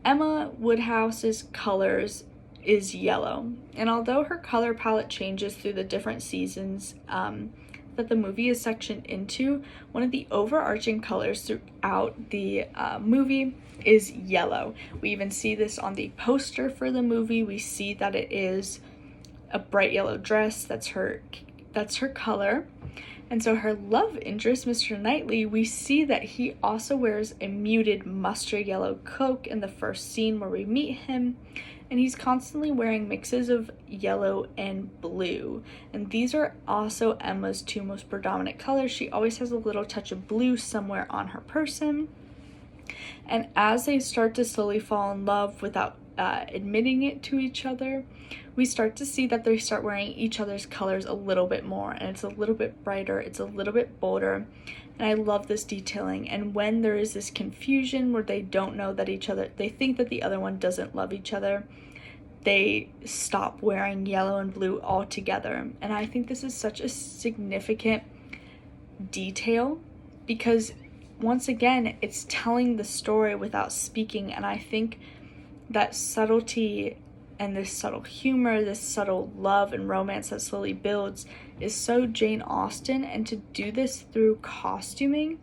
Speaker 1: Emma Woodhouse's colors is yellow, and although her color palette changes through the different seasons that the movie is sectioned into, one of the overarching colors throughout the movie is yellow. We even see this on the poster for the movie. We see that it is a bright yellow dress. That's her color. And so her love interest, Mr. Knightley, we see that he also wears a muted mustard yellow cloak in the first scene where we meet him, and he's constantly wearing mixes of yellow and blue. And these are also Emma's two most predominant colors. She always has a little touch of blue somewhere on her person. And as they start to slowly fall in love without admitting it to each other, we start to see that they start wearing each other's colors a little bit more, and it's a little bit brighter, it's a little bit bolder, and I love this detailing. And when there is this confusion where they don't know that they think that the other one doesn't love each other, they stop wearing yellow and blue altogether. And I think this is such a significant detail because, once again, it's telling the story without speaking, and I think that subtlety and this subtle humor, this subtle love and romance that slowly builds is so Jane Austen, and to do this through costuming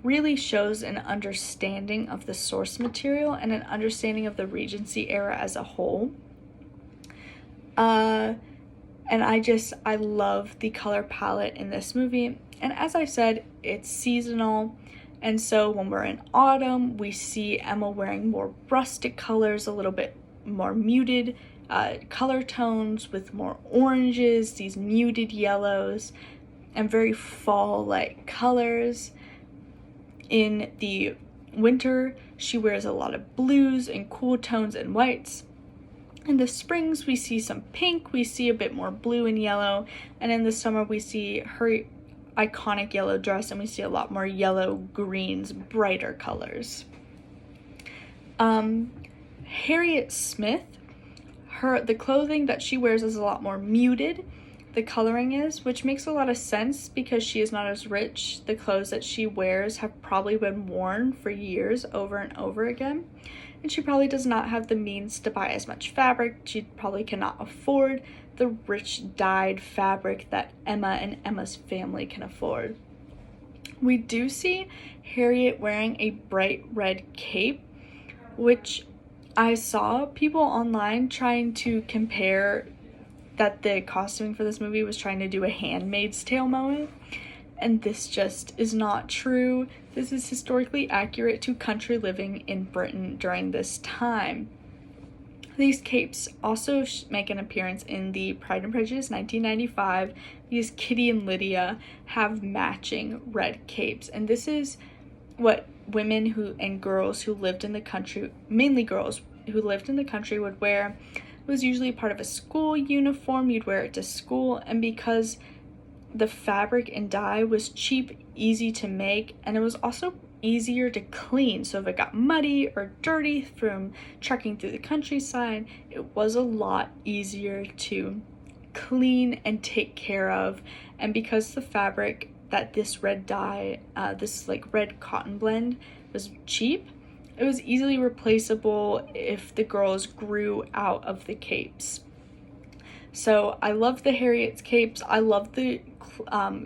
Speaker 1: really shows an understanding of the source material and an understanding of the Regency era as a whole. And I love the color palette in this movie. And as I said, it's seasonal. And so when we're in autumn, we see Emma wearing more rustic colors, a little bit more muted color tones with more oranges, these muted yellows, and very fall-like colors. In the winter, she wears a lot of blues and cool tones and whites. In the springs, we see some pink, we see a bit more blue and yellow, and in the summer, we see her iconic yellow dress, and we see a lot more yellow, greens, brighter colors. Harriet Smith, the clothing that she wears is a lot more muted, the coloring is, which makes a lot of sense because she is not as rich. The clothes that she wears have probably been worn for years over and over again, and she probably does not have the means to buy as much fabric. She probably cannot afford the rich dyed fabric that Emma and Emma's family can afford. We do see Harriet wearing a bright red cape, which I saw people online trying to compare that the costuming for this movie was trying to do a Handmaid's Tale moment, and this just is not true. This is historically accurate to country living in Britain during this time. These capes also make an appearance in the Pride and Prejudice 1995 because Kitty and Lydia have matching red capes, and this is what women and girls who lived in the country, mainly girls who lived in the country, would wear. It was usually part of a school uniform. You'd wear it to school, and because the fabric and dye was cheap, easy to make, and it was also easier to clean. So if it got muddy or dirty from trekking through the countryside, it was a lot easier to clean and take care of. And because the fabric that this red dye, this like red cotton blend, was cheap, it was easily replaceable if the girls grew out of the capes. So I love the Harriet's capes. I love the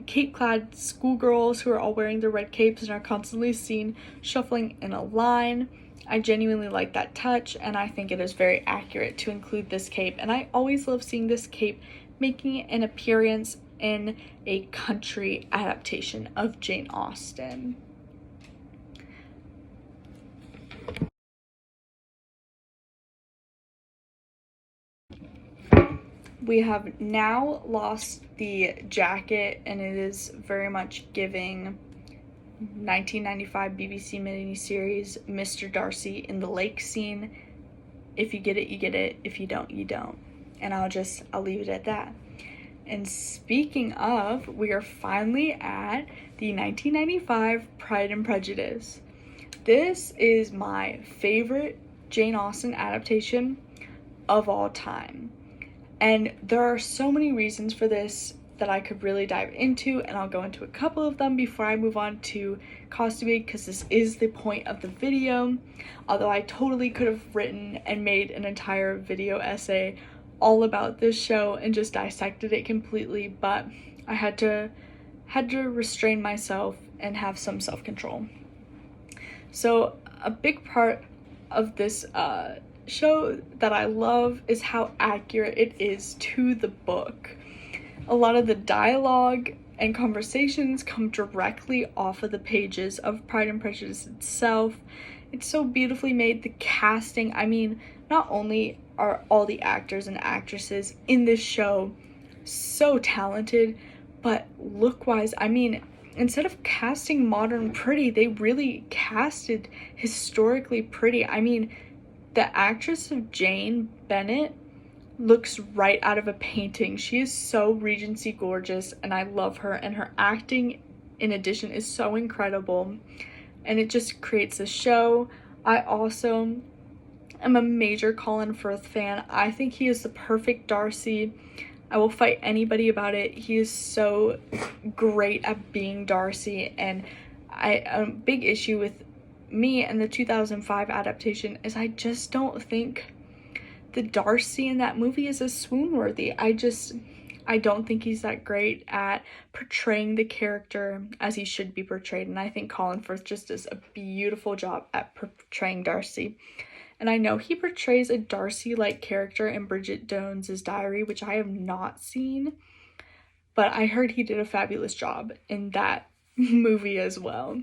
Speaker 1: cape-clad schoolgirls who are all wearing the red capes and are constantly seen shuffling in a line. I genuinely like that touch, and I think it is very accurate to include this cape. And I always love seeing this cape making an appearance in a country adaptation of Jane Austen. We have now lost the jacket, and it is very much giving 1995 BBC miniseries Mr. Darcy in the lake scene. If you get it, you get it. If you don't, you don't. And I'll leave it at that. And speaking of, we are finally at the 1995 Pride and Prejudice. This is my favorite Jane Austen adaptation of all time. And there are so many reasons for this that I could really dive into, and I'll go into a couple of them before I move on to costuming, because this is the point of the video. Although I totally could have written and made an entire video essay all about this show and just dissected it completely, but I had to restrain myself and have some self-control. So a big part of this show that I love is how accurate it is to the book. A lot of the dialogue and conversations come directly off of the pages of Pride and Prejudice itself. It's so beautifully made. The casting, I mean, not only are all the actors and actresses in this show so talented, but look-wise, I mean, instead of casting modern pretty, they really casted historically pretty. I mean, the actress of Jane Bennet looks right out of a painting. She is so Regency gorgeous, and I love her, and her acting in addition is so incredible, and it just creates a show. I also am a major Colin Firth fan. I think he is the perfect Darcy. I will fight anybody about it. He is so great at being Darcy, and a big issue with me and the 2005 adaptation is I just don't think the Darcy in that movie is as swoon-worthy. I don't think he's that great at portraying the character as he should be portrayed, and I think Colin Firth just does a beautiful job at portraying Darcy. And I know he portrays a Darcy-like character in Bridget Jones's Diary, which I have not seen, but I heard he did a fabulous job in that movie as well.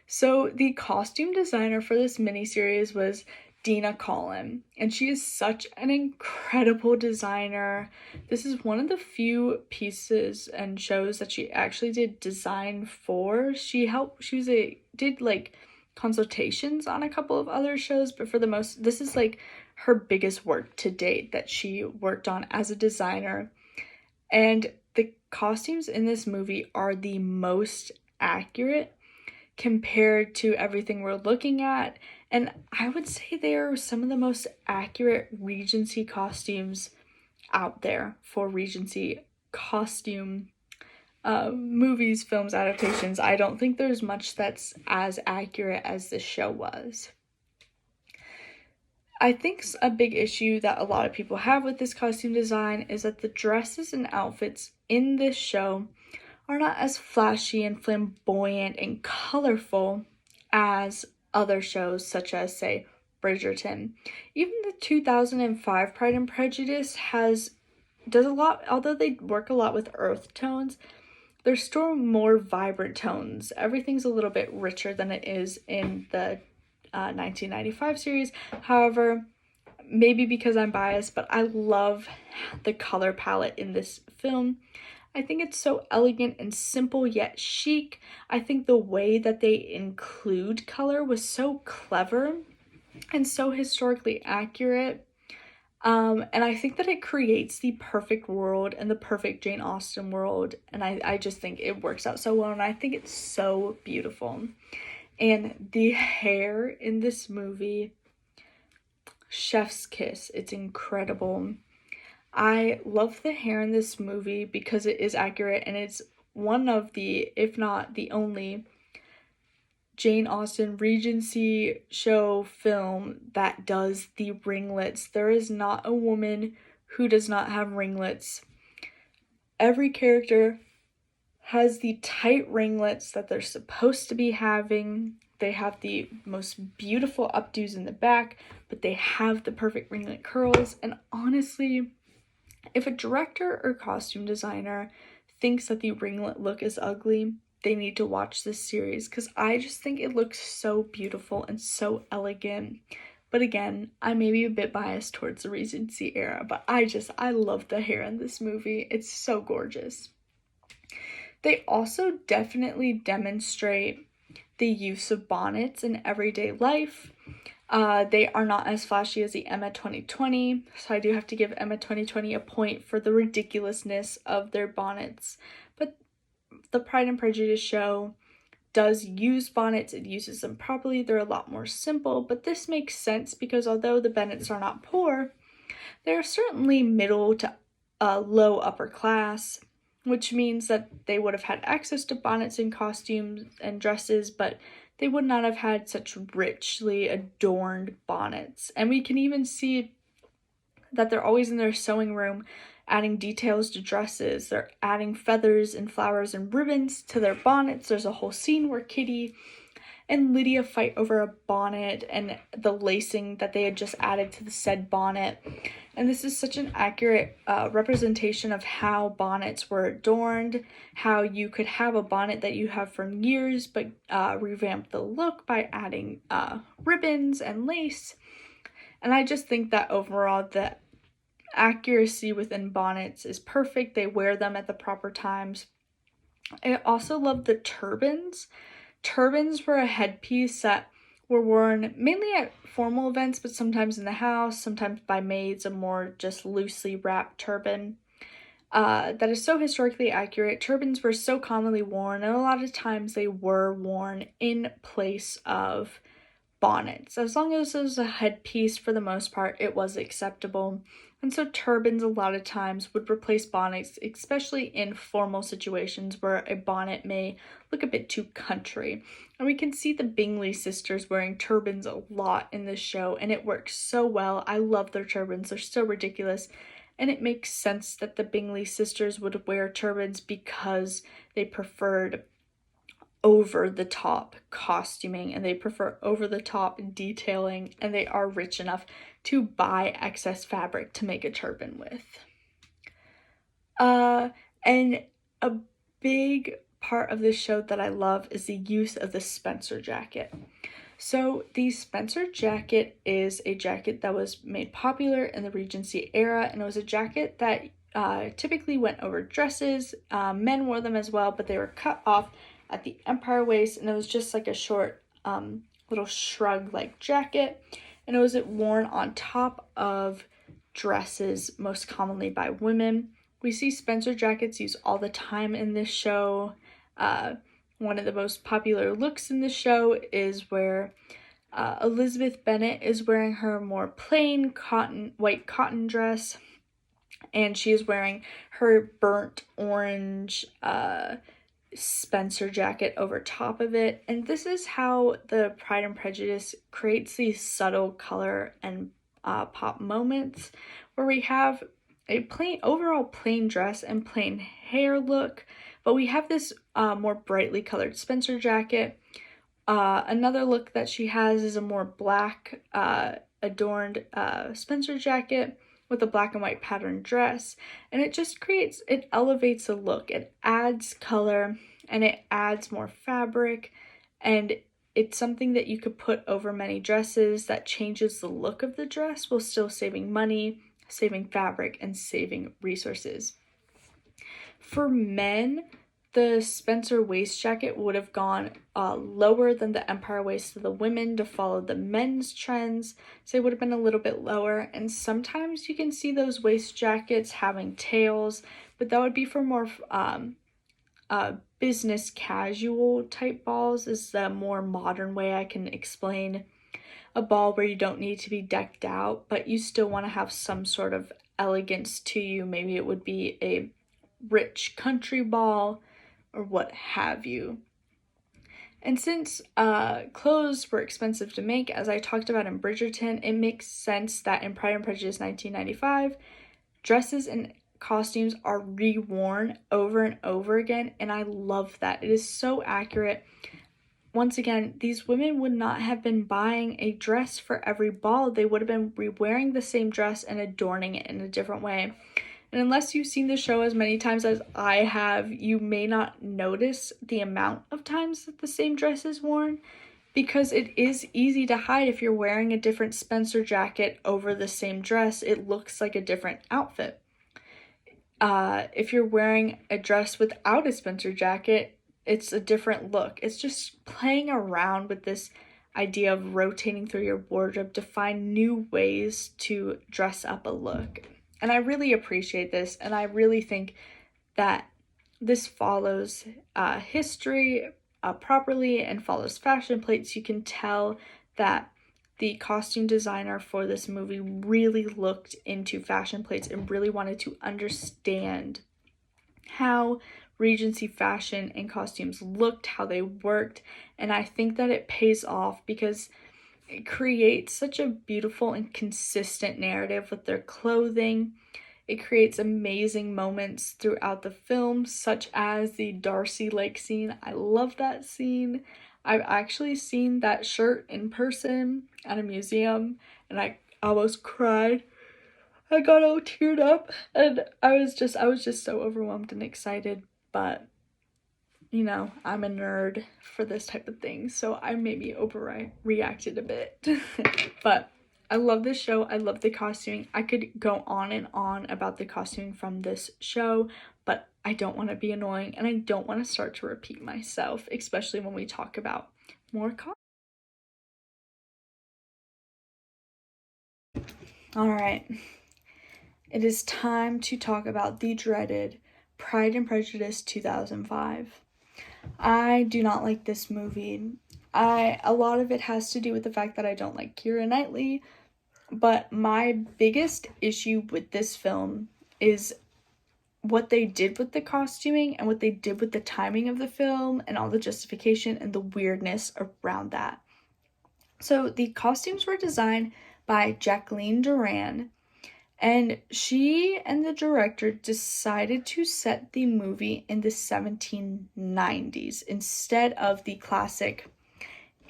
Speaker 1: So the costume designer for this miniseries was Dina Collin, and she is such an incredible designer. This is one of the few pieces and shows that she actually did design for. Did like consultations on a couple of other shows, but for the most, this is like her biggest work to date that she worked on as a designer. And the costumes in this movie are the most accurate compared to everything we're looking at, and I would say they are some of the most accurate Regency costumes out there for Regency costume movies, films, adaptations. I don't think there's much that's as accurate as this show was. I think a big issue that a lot of people have with this costume design is that the dresses and outfits in this show are not as flashy and flamboyant and colorful as other shows such as, say, Bridgerton. Even the 2005 Pride and Prejudice does a lot, although they work a lot with earth tones, there's still more vibrant tones. Everything's a little bit richer than it is in the 1995 series. However, maybe because I'm biased, but I love the color palette in this film. I think it's so elegant and simple yet chic. I think the way that they include color was so clever and so historically accurate. And I think that it creates the perfect world and the perfect Jane Austen world. And I just think it works out so well, and I think it's so beautiful. And the hair in this movie, chef's kiss. It's incredible. I love the hair in this movie because it is accurate, and it's one of the, if not the only, Jane Austen Regency show film that does the ringlets. There is not a woman who does not have ringlets. Every character has the tight ringlets that they're supposed to be having. They have the most beautiful updos in the back, but they have the perfect ringlet curls. And honestly, if a director or costume designer thinks that the ringlet look is ugly, they need to watch this series, because I just think it looks so beautiful and so elegant. But again, I may be a bit biased towards the Regency era, but I love the hair in this movie. It's so gorgeous. They also definitely demonstrate the use of bonnets in everyday life. They are not as flashy as the Emma 2020, so I do have to give Emma 2020 a point for the ridiculousness of their bonnets. But the Pride and Prejudice show does use bonnets, it uses them properly, they're a lot more simple, but this makes sense because although the Bennets are not poor, they're certainly middle to low upper class, which means that they would have had access to bonnets and costumes and dresses, but they would not have had such richly adorned bonnets. And we can even see that they're always in their sewing room adding details to dresses. They're adding feathers and flowers and ribbons to their bonnets. There's a whole scene where Kitty and Lydia fight over a bonnet and the lacing that they had just added to the said bonnet. And this is such an accurate representation of how bonnets were adorned, how you could have a bonnet that you have from years but revamp the look by adding ribbons and lace. And I just think that overall the accuracy within bonnets is perfect. They wear them at the proper times. I also love the turbans. Turbans were a headpiece that were worn mainly at formal events, but sometimes in the house, sometimes by maids, a more just loosely wrapped turban. That is so historically accurate. Turbans were so commonly worn, and a lot of times they were worn in place of bonnets. As long as it was a headpiece, for the most part, it was acceptable. And so turbans a lot of times would replace bonnets, especially in formal situations where a bonnet may look a bit too country. And we can see the Bingley sisters wearing turbans a lot in this show, and it works so well. I love their turbans. They're so ridiculous. And it makes sense that the Bingley sisters would wear turbans because they preferred over-the-top costuming and they prefer over-the-top detailing, and they are rich enough to buy excess fabric to make a turban with. And a big part of this show that I love is the use of the Spencer jacket. So the Spencer jacket is a jacket that was made popular in the Regency era, and it was a jacket that typically went over dresses. Men wore them as well, but they were cut off at the empire waist, and it was just like a short little shrug-like jacket, and it was worn on top of dresses, most commonly by women. We see Spencer jackets used all the time in this show. One of the most popular looks in the show is where Elizabeth Bennet is wearing her more plain white cotton dress, and she is wearing her burnt orange Spencer jacket over top of it. And this is how the Pride and Prejudice creates these subtle color and pop moments where we have a overall plain dress and plain hair look, but we have this more brightly colored Spencer jacket. Another look that she has is a more black adorned Spencer jacket with a black and white patterned dress, and it elevates the look. It adds color and it adds more fabric, and it's something that you could put over many dresses that changes the look of the dress while still saving money, saving fabric, and saving resources. For men, the Spencer waist jacket would have gone lower than the empire waist of the women to follow the men's trends, so it would have been a little bit lower. And sometimes you can see those waist jackets having tails, but that would be for more business casual type balls, is the more modern way I can explain a ball where you don't need to be decked out, but you still want to have some sort of elegance to you. Maybe it would be a rich country ball or what have you. And since clothes were expensive to make, as I talked about in Bridgerton, it makes sense that in Pride and Prejudice 1995, dresses and costumes are reworn over and over again, and I love that. It is so accurate. Once again, these women would not have been buying a dress for every ball. They would have been re-wearing the same dress and adorning it in a different way. And unless you've seen the show as many times as I have, you may not notice the amount of times that the same dress is worn, because it is easy to hide. If you're wearing a different Spencer jacket over the same dress, it looks like a different outfit. If you're wearing a dress without a Spencer jacket, it's a different look. It's just playing around with this idea of rotating through your wardrobe to find new ways to dress up a look. And I really appreciate this, and I really think that this follows history properly and follows fashion plates. You can tell that the costume designer for this movie really looked into fashion plates and really wanted to understand how Regency fashion and costumes looked, how they worked, and I think that it pays off because it creates such a beautiful and consistent narrative with their clothing. It creates amazing moments throughout the film, such as the Darcy Lake scene. I love that scene. I've actually seen that shirt in person at a museum, and I almost cried. I got all teared up, and I was just so overwhelmed and excited, but you know, I'm a nerd for this type of thing, so I maybe overreacted a bit. But I love this show. I love the costuming. I could go on and on about the costuming from this show, but I don't want to be annoying, and I don't want to start to repeat myself, especially when we talk about more Alright, it is time to talk about the dreaded Pride and Prejudice 2005. I do not like this movie. A lot of it has to do with the fact that I don't like Keira Knightley, but my biggest issue with this film is what they did with the costuming and what they did with the timing of the film and all the justification and the weirdness around that. So the costumes were designed by Jacqueline Duran, and she and the director decided to set the movie in the 1790s instead of the classic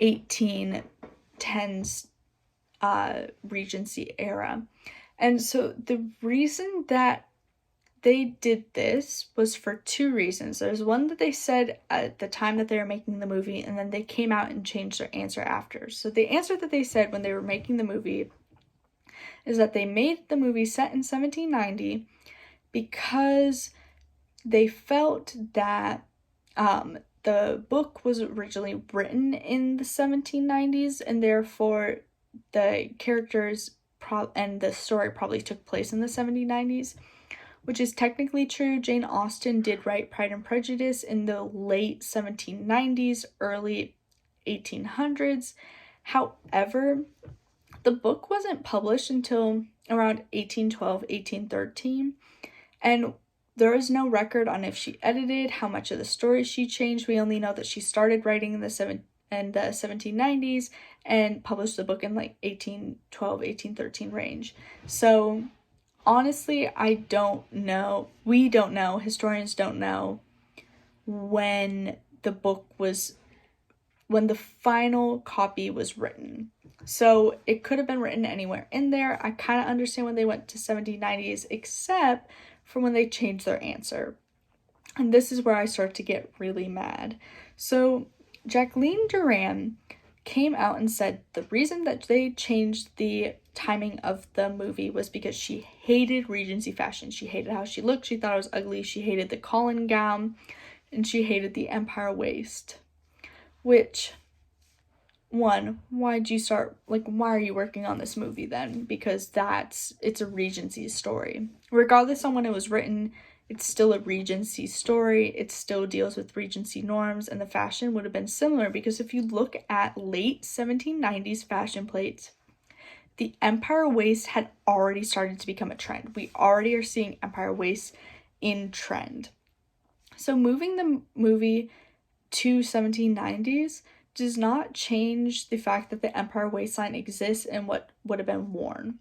Speaker 1: 1810s Regency era. And so the reason that they did this was for two reasons. There's one that they said at the time that they were making the movie, and then they came out and changed their answer after. So the answer that they said when they were making the movie is that they made the movie set in 1790 because they felt that the book was originally written in the 1790s, and therefore the characters and the story probably took place in the 1790s, which is technically true. Jane Austen did write Pride and Prejudice in the late 1790s, early 1800s. However, the book wasn't published until around 1812, 1813, and there is no record on if she edited, how much of the story she changed. We only know that she started writing in the 1790s and published the book in like 1812, 1813 range. So honestly, I don't know. We don't know. Historians don't know when when the final copy was written. So it could have been written anywhere in there. I kind of understand when they went to 1790s, except for when they changed their answer. And this is where I start to get really mad. So Jacqueline Duran came out and said the reason that they changed the timing of the movie was because she hated Regency fashion. She hated how she looked. She thought it was ugly. She hated the collar gown, and she hated the empire waist. Which, one, why are you working on this movie then? Because it's a Regency story. Regardless on when it was written, it's still a Regency story. It still deals with Regency norms, and the fashion would have been similar, because if you look at late 1790s fashion plates, the empire waist had already started to become a trend. We already are seeing empire waist in trend. So moving the movie to 1790s does not change the fact that the empire waistline exists and what would have been worn.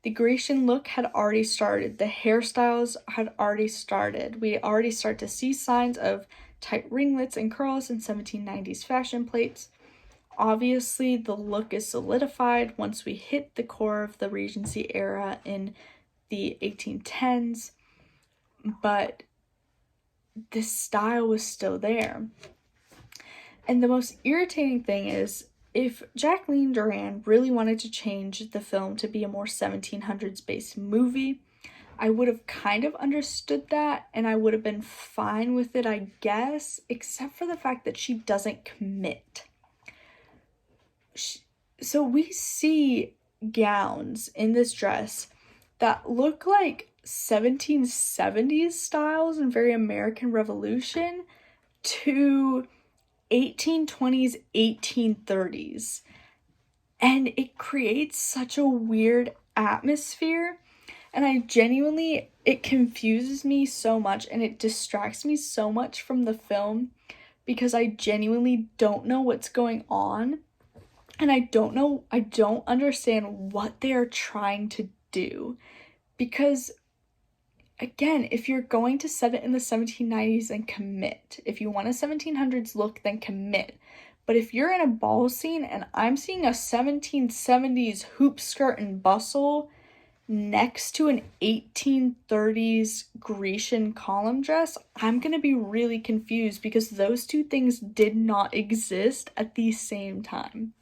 Speaker 1: The Grecian look had already started. The hairstyles had already started. We already start to see signs of tight ringlets and curls in 1790s fashion plates. Obviously, the look is solidified once we hit the core of the Regency era in the 1810s, but the style was still there. And the most irritating thing is, if Jacqueline Duran really wanted to change the film to be a more 1700s based movie, I would have kind of understood that, and I would have been fine with it, I guess, except for the fact that she doesn't commit. so we see gowns in this dress that look like 1770s styles and very American Revolution to 1820s, 1830s. And it creates such a weird atmosphere. And it confuses me so much and it distracts me so much from the film because I genuinely don't know what's going on. And I don't understand what they are trying to do. Because, again, if you're going to set it in the 1790s, then commit. If you want a 1700s look, then commit. But if you're in a ball scene and I'm seeing a 1770s hoop skirt and bustle next to an 1830s Grecian column dress, I'm going to be really confused because those two things did not exist at the same time.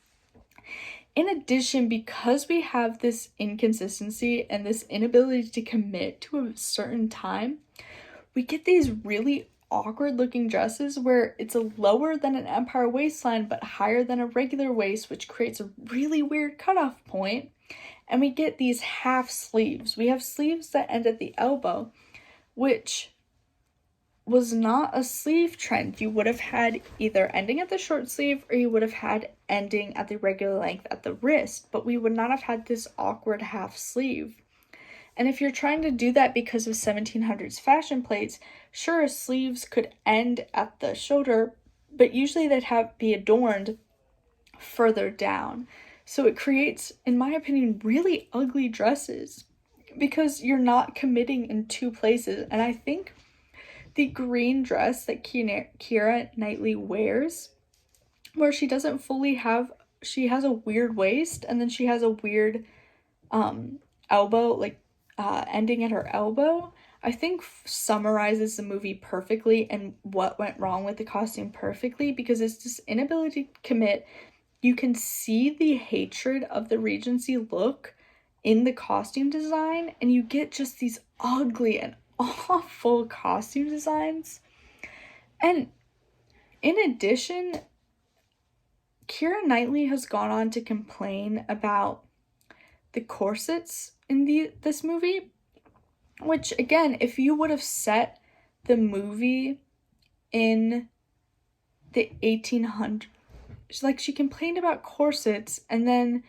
Speaker 1: In addition, because we have this inconsistency and this inability to commit to a certain time, we get these really awkward looking dresses where it's lower than an empire waistline but higher than a regular waist, which creates a really weird cutoff point. And we get these half sleeves. We have sleeves that end at the elbow, which was not a sleeve trend. You would have had either ending at the short sleeve or you would have had ending at the regular length at the wrist, but we would not have had this awkward half sleeve. And if you're trying to do that because of 1700s fashion plates, sure, sleeves could end at the shoulder, but usually they'd be adorned further down. So it creates, in my opinion, really ugly dresses because you're not committing in two places. And I think the green dress that Keira Knightley wears, where she has a weird waist and then she has a weird elbow, ending at her elbow, I think summarizes the movie perfectly and what went wrong with the costume perfectly, because it's this inability to commit. You can see the hatred of the Regency look in the costume design, and you get just these ugly and awful costume designs. And in addition, Keira Knightley has gone on to complain about the corsets in this movie, which, again, if you would have set the movie in the 1800s, she complained about corsets and then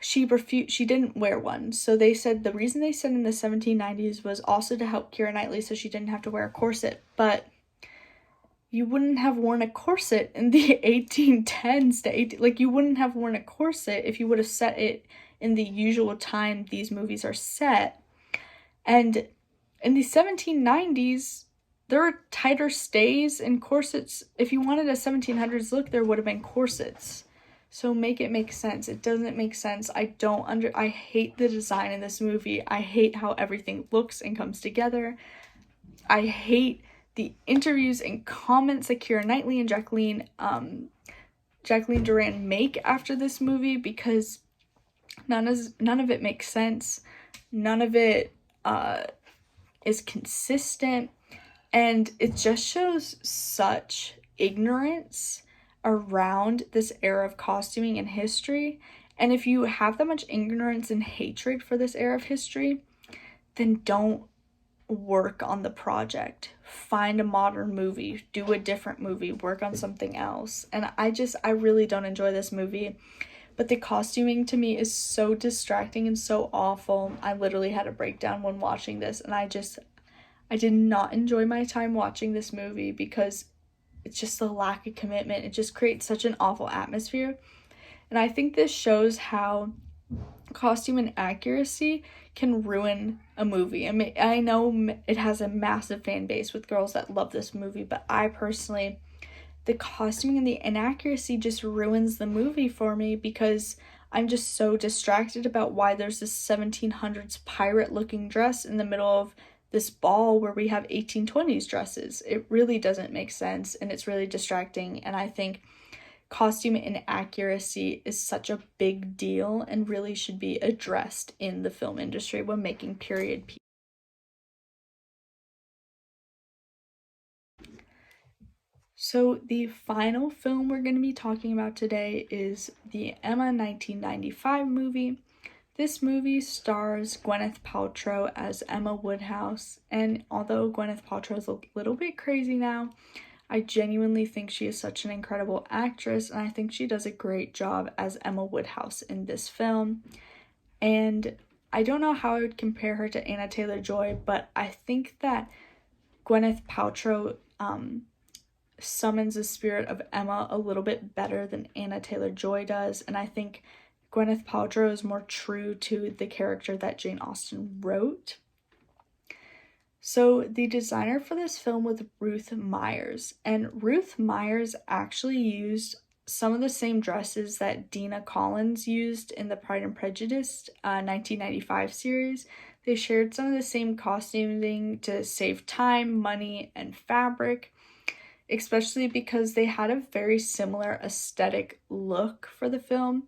Speaker 1: she didn't wear one. So they said the reason they said in the 1790s was also to help Keira Knightley so she didn't have to wear a corset. But you wouldn't have worn a corset in the 1810s you wouldn't have worn a corset if you would have set it in the usual time these movies are set. And in the 1790s, there were tighter stays and corsets. If you wanted a 1700s look, there would have been corsets. So make it make sense. It doesn't make sense. I hate the design in this movie. I hate how everything looks and comes together. I hate the interviews and comments that Keira Knightley and Jacqueline Duran make after this movie, because none of it makes sense. None of it is consistent, and it just shows such ignorance around this era of costuming and history. And if you have that much ignorance and hatred for this era of history, then don't work on the project. Find a modern movie, do a different movie, work on something else. And I really don't enjoy this movie. But the costuming to me is so distracting and so awful. I literally had a breakdown when watching this, and I did not enjoy my time watching this movie because it's just the lack of commitment. It just creates such an awful atmosphere. And I think this shows how costume inaccuracy can ruin a movie. I know it has a massive fan base with girls that love this movie, but I personally, the costuming and the inaccuracy just ruins the movie for me because I'm just so distracted about why there's this 1700s pirate looking dress in the middle of this ball where we have 1820s dresses. It really doesn't make sense, and it's really distracting. And I think costume inaccuracy is such a big deal and really should be addressed in the film industry when making period pieces. So the final film we're going to be talking about today is the Emma 1995 movie. This movie stars Gwyneth Paltrow as Emma Woodhouse, and although Gwyneth Paltrow is a little bit crazy now, I genuinely think she is such an incredible actress, and I think she does a great job as Emma Woodhouse in this film. And I don't know how I would compare her to Anna Taylor-Joy, but I think that Gwyneth Paltrow summons the spirit of Emma a little bit better than Anna Taylor-Joy does, and I think Gwyneth Paltrow is more true to the character that Jane Austen wrote. So the designer for this film was Ruth Myers, and Ruth Myers actually used some of the same dresses that Dina Collins used in the Pride and Prejudice 1995 series. They shared some of the same costuming to save time, money, and fabric, especially because they had a very similar aesthetic look for the film.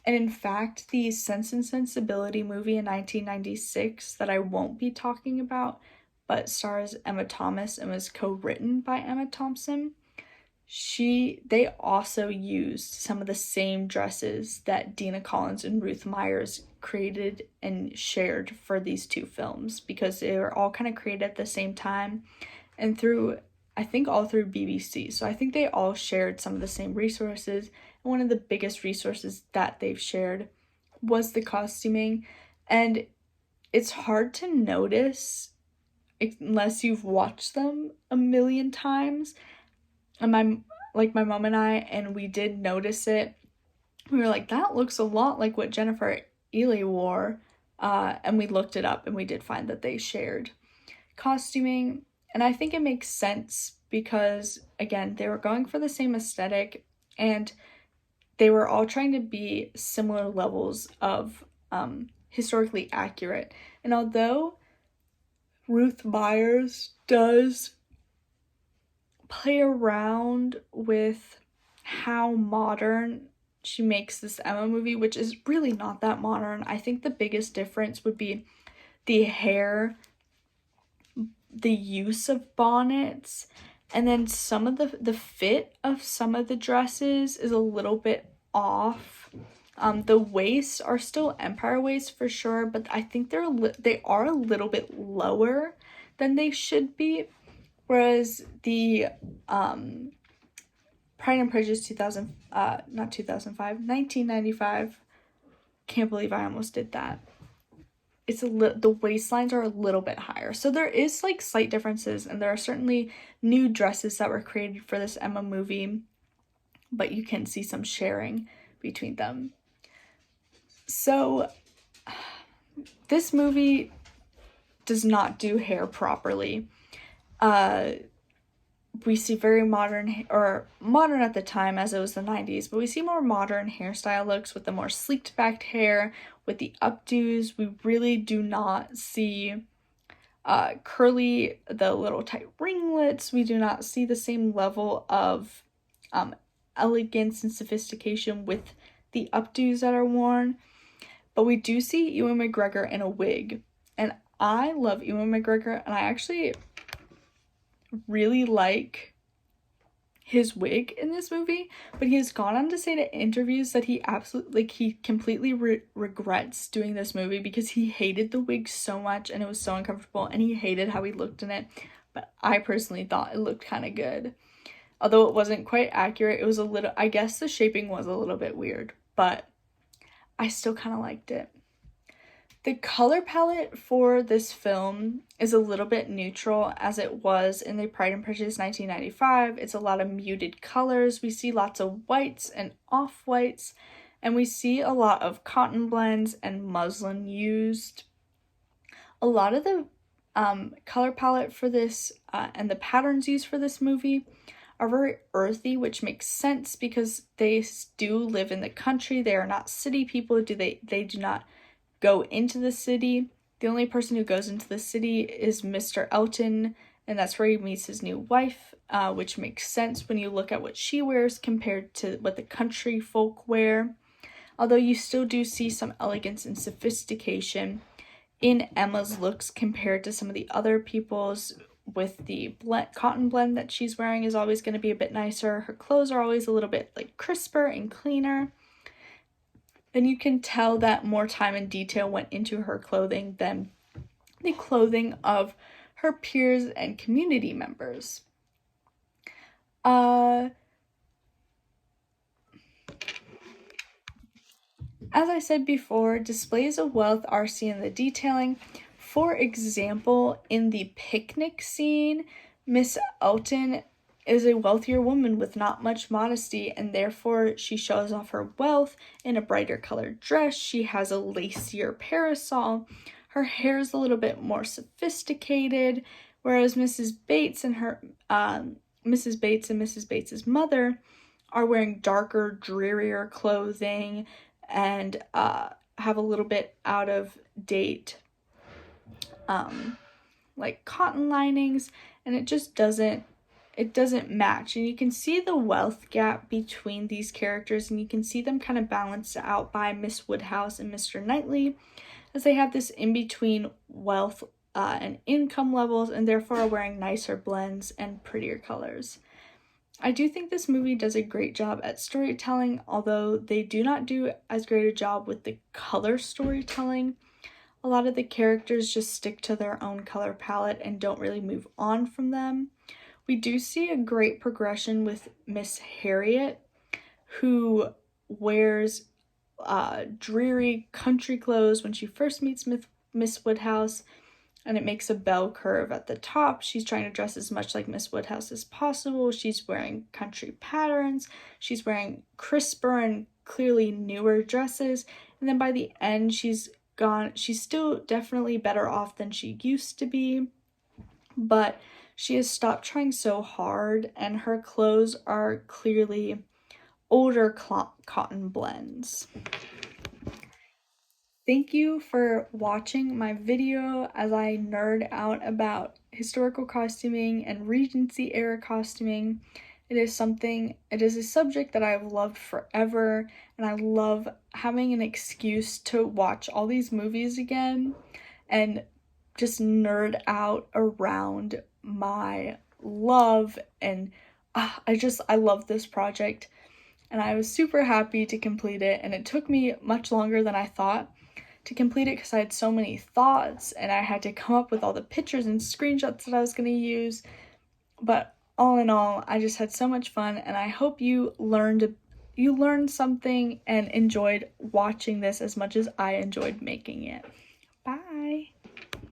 Speaker 1: And in fact, the Sense and Sensibility movie in 1996 that I won't be talking about, but stars Emma Thomas and was co-written by Emma Thompson, they also used some of the same dresses that Dina Collins and Ruth Myers created and shared for these two films, because they were all kind of created at the same time and all through BBC. So I think they all shared some of the same resources, and one of the biggest resources that they've shared was the costuming. And it's hard to notice unless you've watched them a million times. And my mom and I, and we did notice it. We were like, that looks a lot like what Jennifer Ely wore. And we looked it up, and we did find that they shared costuming. And I think it makes sense because, again, they were going for the same aesthetic, and they were all trying to be similar levels of historically accurate. And although Ruth Myers does play around with how modern she makes this Emma movie, which is really not that modern, I think the biggest difference would be the hair, the use of bonnets, and then some of the fit of some of the dresses is a little bit off. The waists are still Empire waists for sure, but I think they are a little bit lower than they should be. Whereas the Pride and Prejudice 1995, can't believe I almost did that. The waistlines are a little bit higher. So there is like slight differences, and there are certainly new dresses that were created for this Emma movie, but you can see some sharing between them. So this movie does not do hair properly. We see very modern at the time, as it was the 90s, but we see more modern hairstyle looks with the more sleeked back hair, with the updos. We really do not see curly, the little tight ringlets. We do not see the same level of elegance and sophistication with the updos that are worn. But we do see Ewan McGregor in a wig, and I love Ewan McGregor, and I actually really like his wig in this movie, but he has gone on to say to interviews that he completely regrets doing this movie because he hated the wig so much and it was so uncomfortable, and he hated how he looked in it. But I personally thought it looked kind of good, although it wasn't quite accurate. It was I guess the shaping was a little bit weird, but I still kind of liked it. The color palette for this film is a little bit neutral, as it was in the Pride and Prejudice 1995. It's a lot of muted colors. We see lots of whites and off-whites, and we see a lot of cotton blends and muslin used. A lot of the color palette for this and the patterns used for this movie are very earthy, which makes sense because they do live in the country. They are not city people. They do not go into the city. The only person who goes into the city is Mr. Elton, and that's where he meets his new wife, which makes sense when you look at what she wears compared to what the country folk wear. Although you still do see some elegance and sophistication in Emma's looks compared to some of the other people's. with the cotton blend that she's wearing is always going to be a bit nicer. Her clothes are always a little bit like crisper and cleaner. And you can tell that more time and detail went into her clothing than the clothing of her peers and community members. As I said before, displays of wealth are seen in the detailing. For example, in the picnic scene, Miss Elton is a wealthier woman with not much modesty, and therefore she shows off her wealth in a brighter colored dress. She has a lacier parasol. Her hair is a little bit more sophisticated, whereas Mrs. Bates and Mrs. Bates's mother are wearing darker, drearier clothing and have a little bit out of date like cotton linings, and it just doesn't match. And you can see the wealth gap between these characters, and you can see them kind of balanced out by Miss Woodhouse and Mr. Knightley, as they have this in-between wealth and income levels, and therefore are wearing nicer blends and prettier colors. I do think this movie does a great job at storytelling, although they do not do as great a job with the color storytelling. A lot of the characters just stick to their own color palette and don't really move on from them. We do see a great progression with Miss Harriet, who wears dreary country clothes when she first meets Miss Woodhouse, and it makes a bell curve at the top. She's trying to dress as much like Miss Woodhouse as possible. She's wearing country patterns. She's wearing crisper and clearly newer dresses. And then by the end, she's still definitely better off than she used to be, but she has stopped trying so hard, and her clothes are clearly older cotton blends. Thank you for watching my video as I nerd out about historical costuming and Regency era costuming. It is a subject that I've loved forever, and I love having an excuse to watch all these movies again and just nerd out around my love. And I love this project, and I was super happy to complete it, and it took me much longer than I thought to complete it because I had so many thoughts and I had to come up with all the pictures and screenshots that I was going to use. But all in all, I just had so much fun, and I hope you learned something and enjoyed watching this as much as I enjoyed making it.